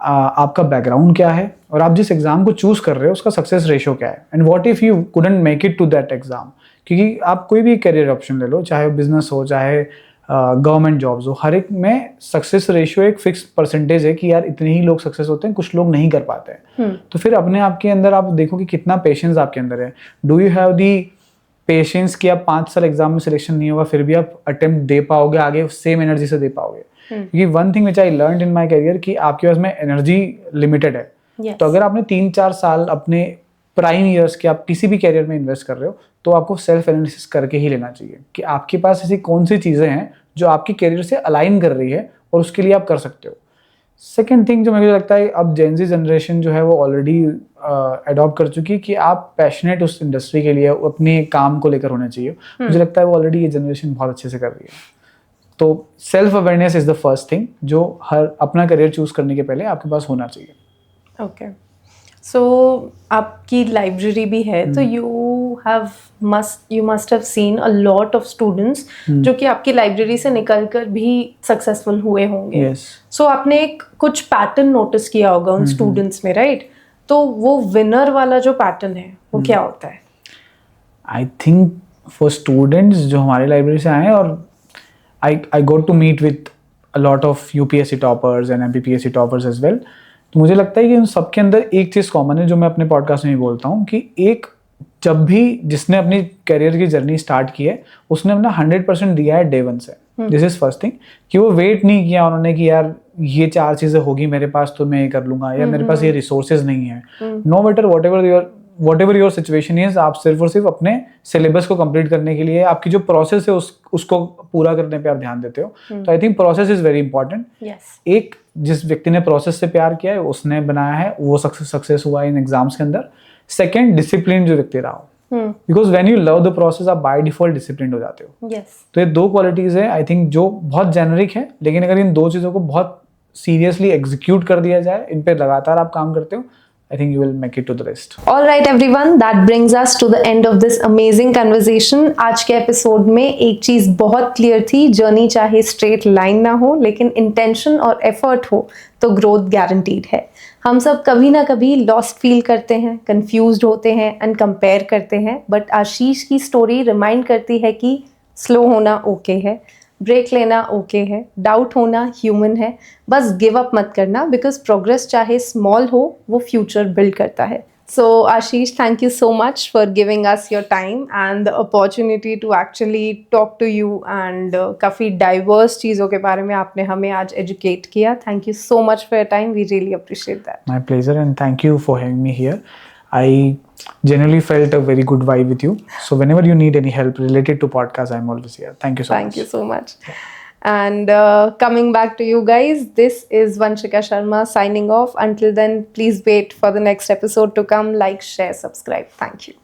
आपका बैकग्राउंड क्या है और आप जिस एग्जाम को चूज कर रहे हो उसका सक्सेस रेशियो क्या है. And what if you couldn't make it to that exam, क्योंकि आप कोई भी करियर ऑप्शन ले लो, चाहे बिजनेस हो, चाहे गवर्नमेंट जॉब्स हो, हर एक में सक्सेस रेशियो एक फिक्स परसेंटेज है कि यार इतने ही लोग सक्सेस होते हैं, कुछ लोग नहीं कर पाते हैं। तो फिर अपने आप के अंदर आप देखो कि कितना पेशेंस आपके अंदर है। Do you have the patience कि आप 5 साल एग्जाम में सिलेक्शन नहीं होगा फिर भी आप अटेम्प्ट दे पाओगे, आगे सेम एनर्जी से दे पाओगे? क्योंकि one thing which I learn in my career कि आपके पास में एनर्जी लिमिटेड है। Yes. तो अगर आपने 3-4 साल अपने प्राइम ईयर्स के आप किसी भी करियर में इन्वेस्ट कर रहे हो तो आपको सेल्फ एनालिसिस करके ही लेना चाहिए कि आपके पास ऐसी कौन सी चीज़ें हैं जो आपके करियर से अलाइन कर रही है और उसके लिए आप कर सकते हो। सेकेंड थिंग जो मुझे लगता है अब जेनजी जनरेशन जो है वो ऑलरेडी अडॉप्ट कर चुकी है कि आप पैशनेट उस इंडस्ट्री के लिए अपने काम को लेकर होना चाहिए। मुझे लगता है वो ऑलरेडी ये जनरेशन बहुत अच्छे से कर रही है। तो self awareness is the first thing जो हर अपना करियर चूज करने के पहले आपके पास होना चाहिए। ओके, सो आपकी लाइब्रेरी भी है तो you must have seen a lot of students जो कि आपकी लाइब्रेरी से निकलकर भी सक्सेसफुल हुए होंगे। Yes. सो आपने एक कुछ पैटर्न नोटिस किया होगा उन स्टूडेंट्स में, राइट? तो वो विनर वाला जो पैटर्न है वो क्या होता है? आई थिंक फॉर स्टूडेंट्स जो हमारी लाइब्रेरी से आए हैं, और I got to meet with a lot of UPSC toppers and MPPSC toppers as well. तो मुझे लगता है कि उन सबके अंदर एक चीज़ कॉमन है जो मैं अपने पॉडकास्ट में भी बोलता हूँ कि एक जब भी जिसने अपनी करियर की जर्नी स्टार्ट की है उसने अपना 100% दिया है डे वन से। दिस इज फर्स्ट थिंग कि वो वेट नहीं किया उन्होंने कि यार ये 4 चीज़ें होगी मेरे पास तो मैं ये कर लूंगा, या मेरे पास ये रिसोर्सेज नहीं है। No matter what ever your situation is, आप सिर्फ और सिर्फ अपने सिलेबस को कंप्लीट करने के लिए आपकी जो प्रोसेस है उसको पूरा करने पे आप ध्यान देते हो। तो I think process is very important. एक जिस व्यक्ति ने प्रोसेस से प्यार किया है उसने बनाया है, वो सक्सेस हुआ इन एग्जाम्स के अंदर। सेकेंड, डिसिप्लिन जो व्यक्ति रहा हो, because when you love the process आप बाय डिफॉल्ट डिसिप्लिन हो जाते हो। तो ये 2 क्वालिटीज है आई थिंक जो बहुत जेनरिक है, लेकिन अगर इन 2 चीज़ों को बहुत सीरियसली एग्जीक्यूट कर दिया जाए, इन पे लगातार आप काम करते हो, I think you will make it to the rest. All right everyone, that brings us to the end of this amazing conversation. आज के एपिसोड में एक चीज़ बहुत क्लियर थी, जर्नी चाहे स्ट्रेट लाइन ना हो लेकिन इंटेंशन और एफर्ट हो तो ग्रोथ गारंटीड है। हम सब कभी ना कभी लॉस्ट फील करते हैं, कंफ्यूज्ड होते हैं एंड कंपेयर करते हैं, बट आशीष की स्टोरी रिमाइंड करती है कि स्लो होना ओके है, ब्रेक लेना ओके है, डाउट होना ह्यूमन है, बस गिव अप मत करना, बिकॉज प्रोग्रेस चाहे स्मॉल हो वो फ्यूचर बिल्ड करता है। So Ashish, thank you so much for giving us your time and the opportunity to actually talk to you, and काफ़ी डाइवर्स चीज़ों के बारे में आपने हमें आज एजुकेट किया। Thank you so much for your time, we really appreciate that. My pleasure and thank you for having me here. I genuinely felt a very good vibe with you. So whenever you need any help related to podcast, I'm always here. Thank you so much. Thank you so much. And coming back to you guys, this is Vanshika Sharma signing off. Until then, please wait for the next episode to come. Like, share, subscribe. Thank you.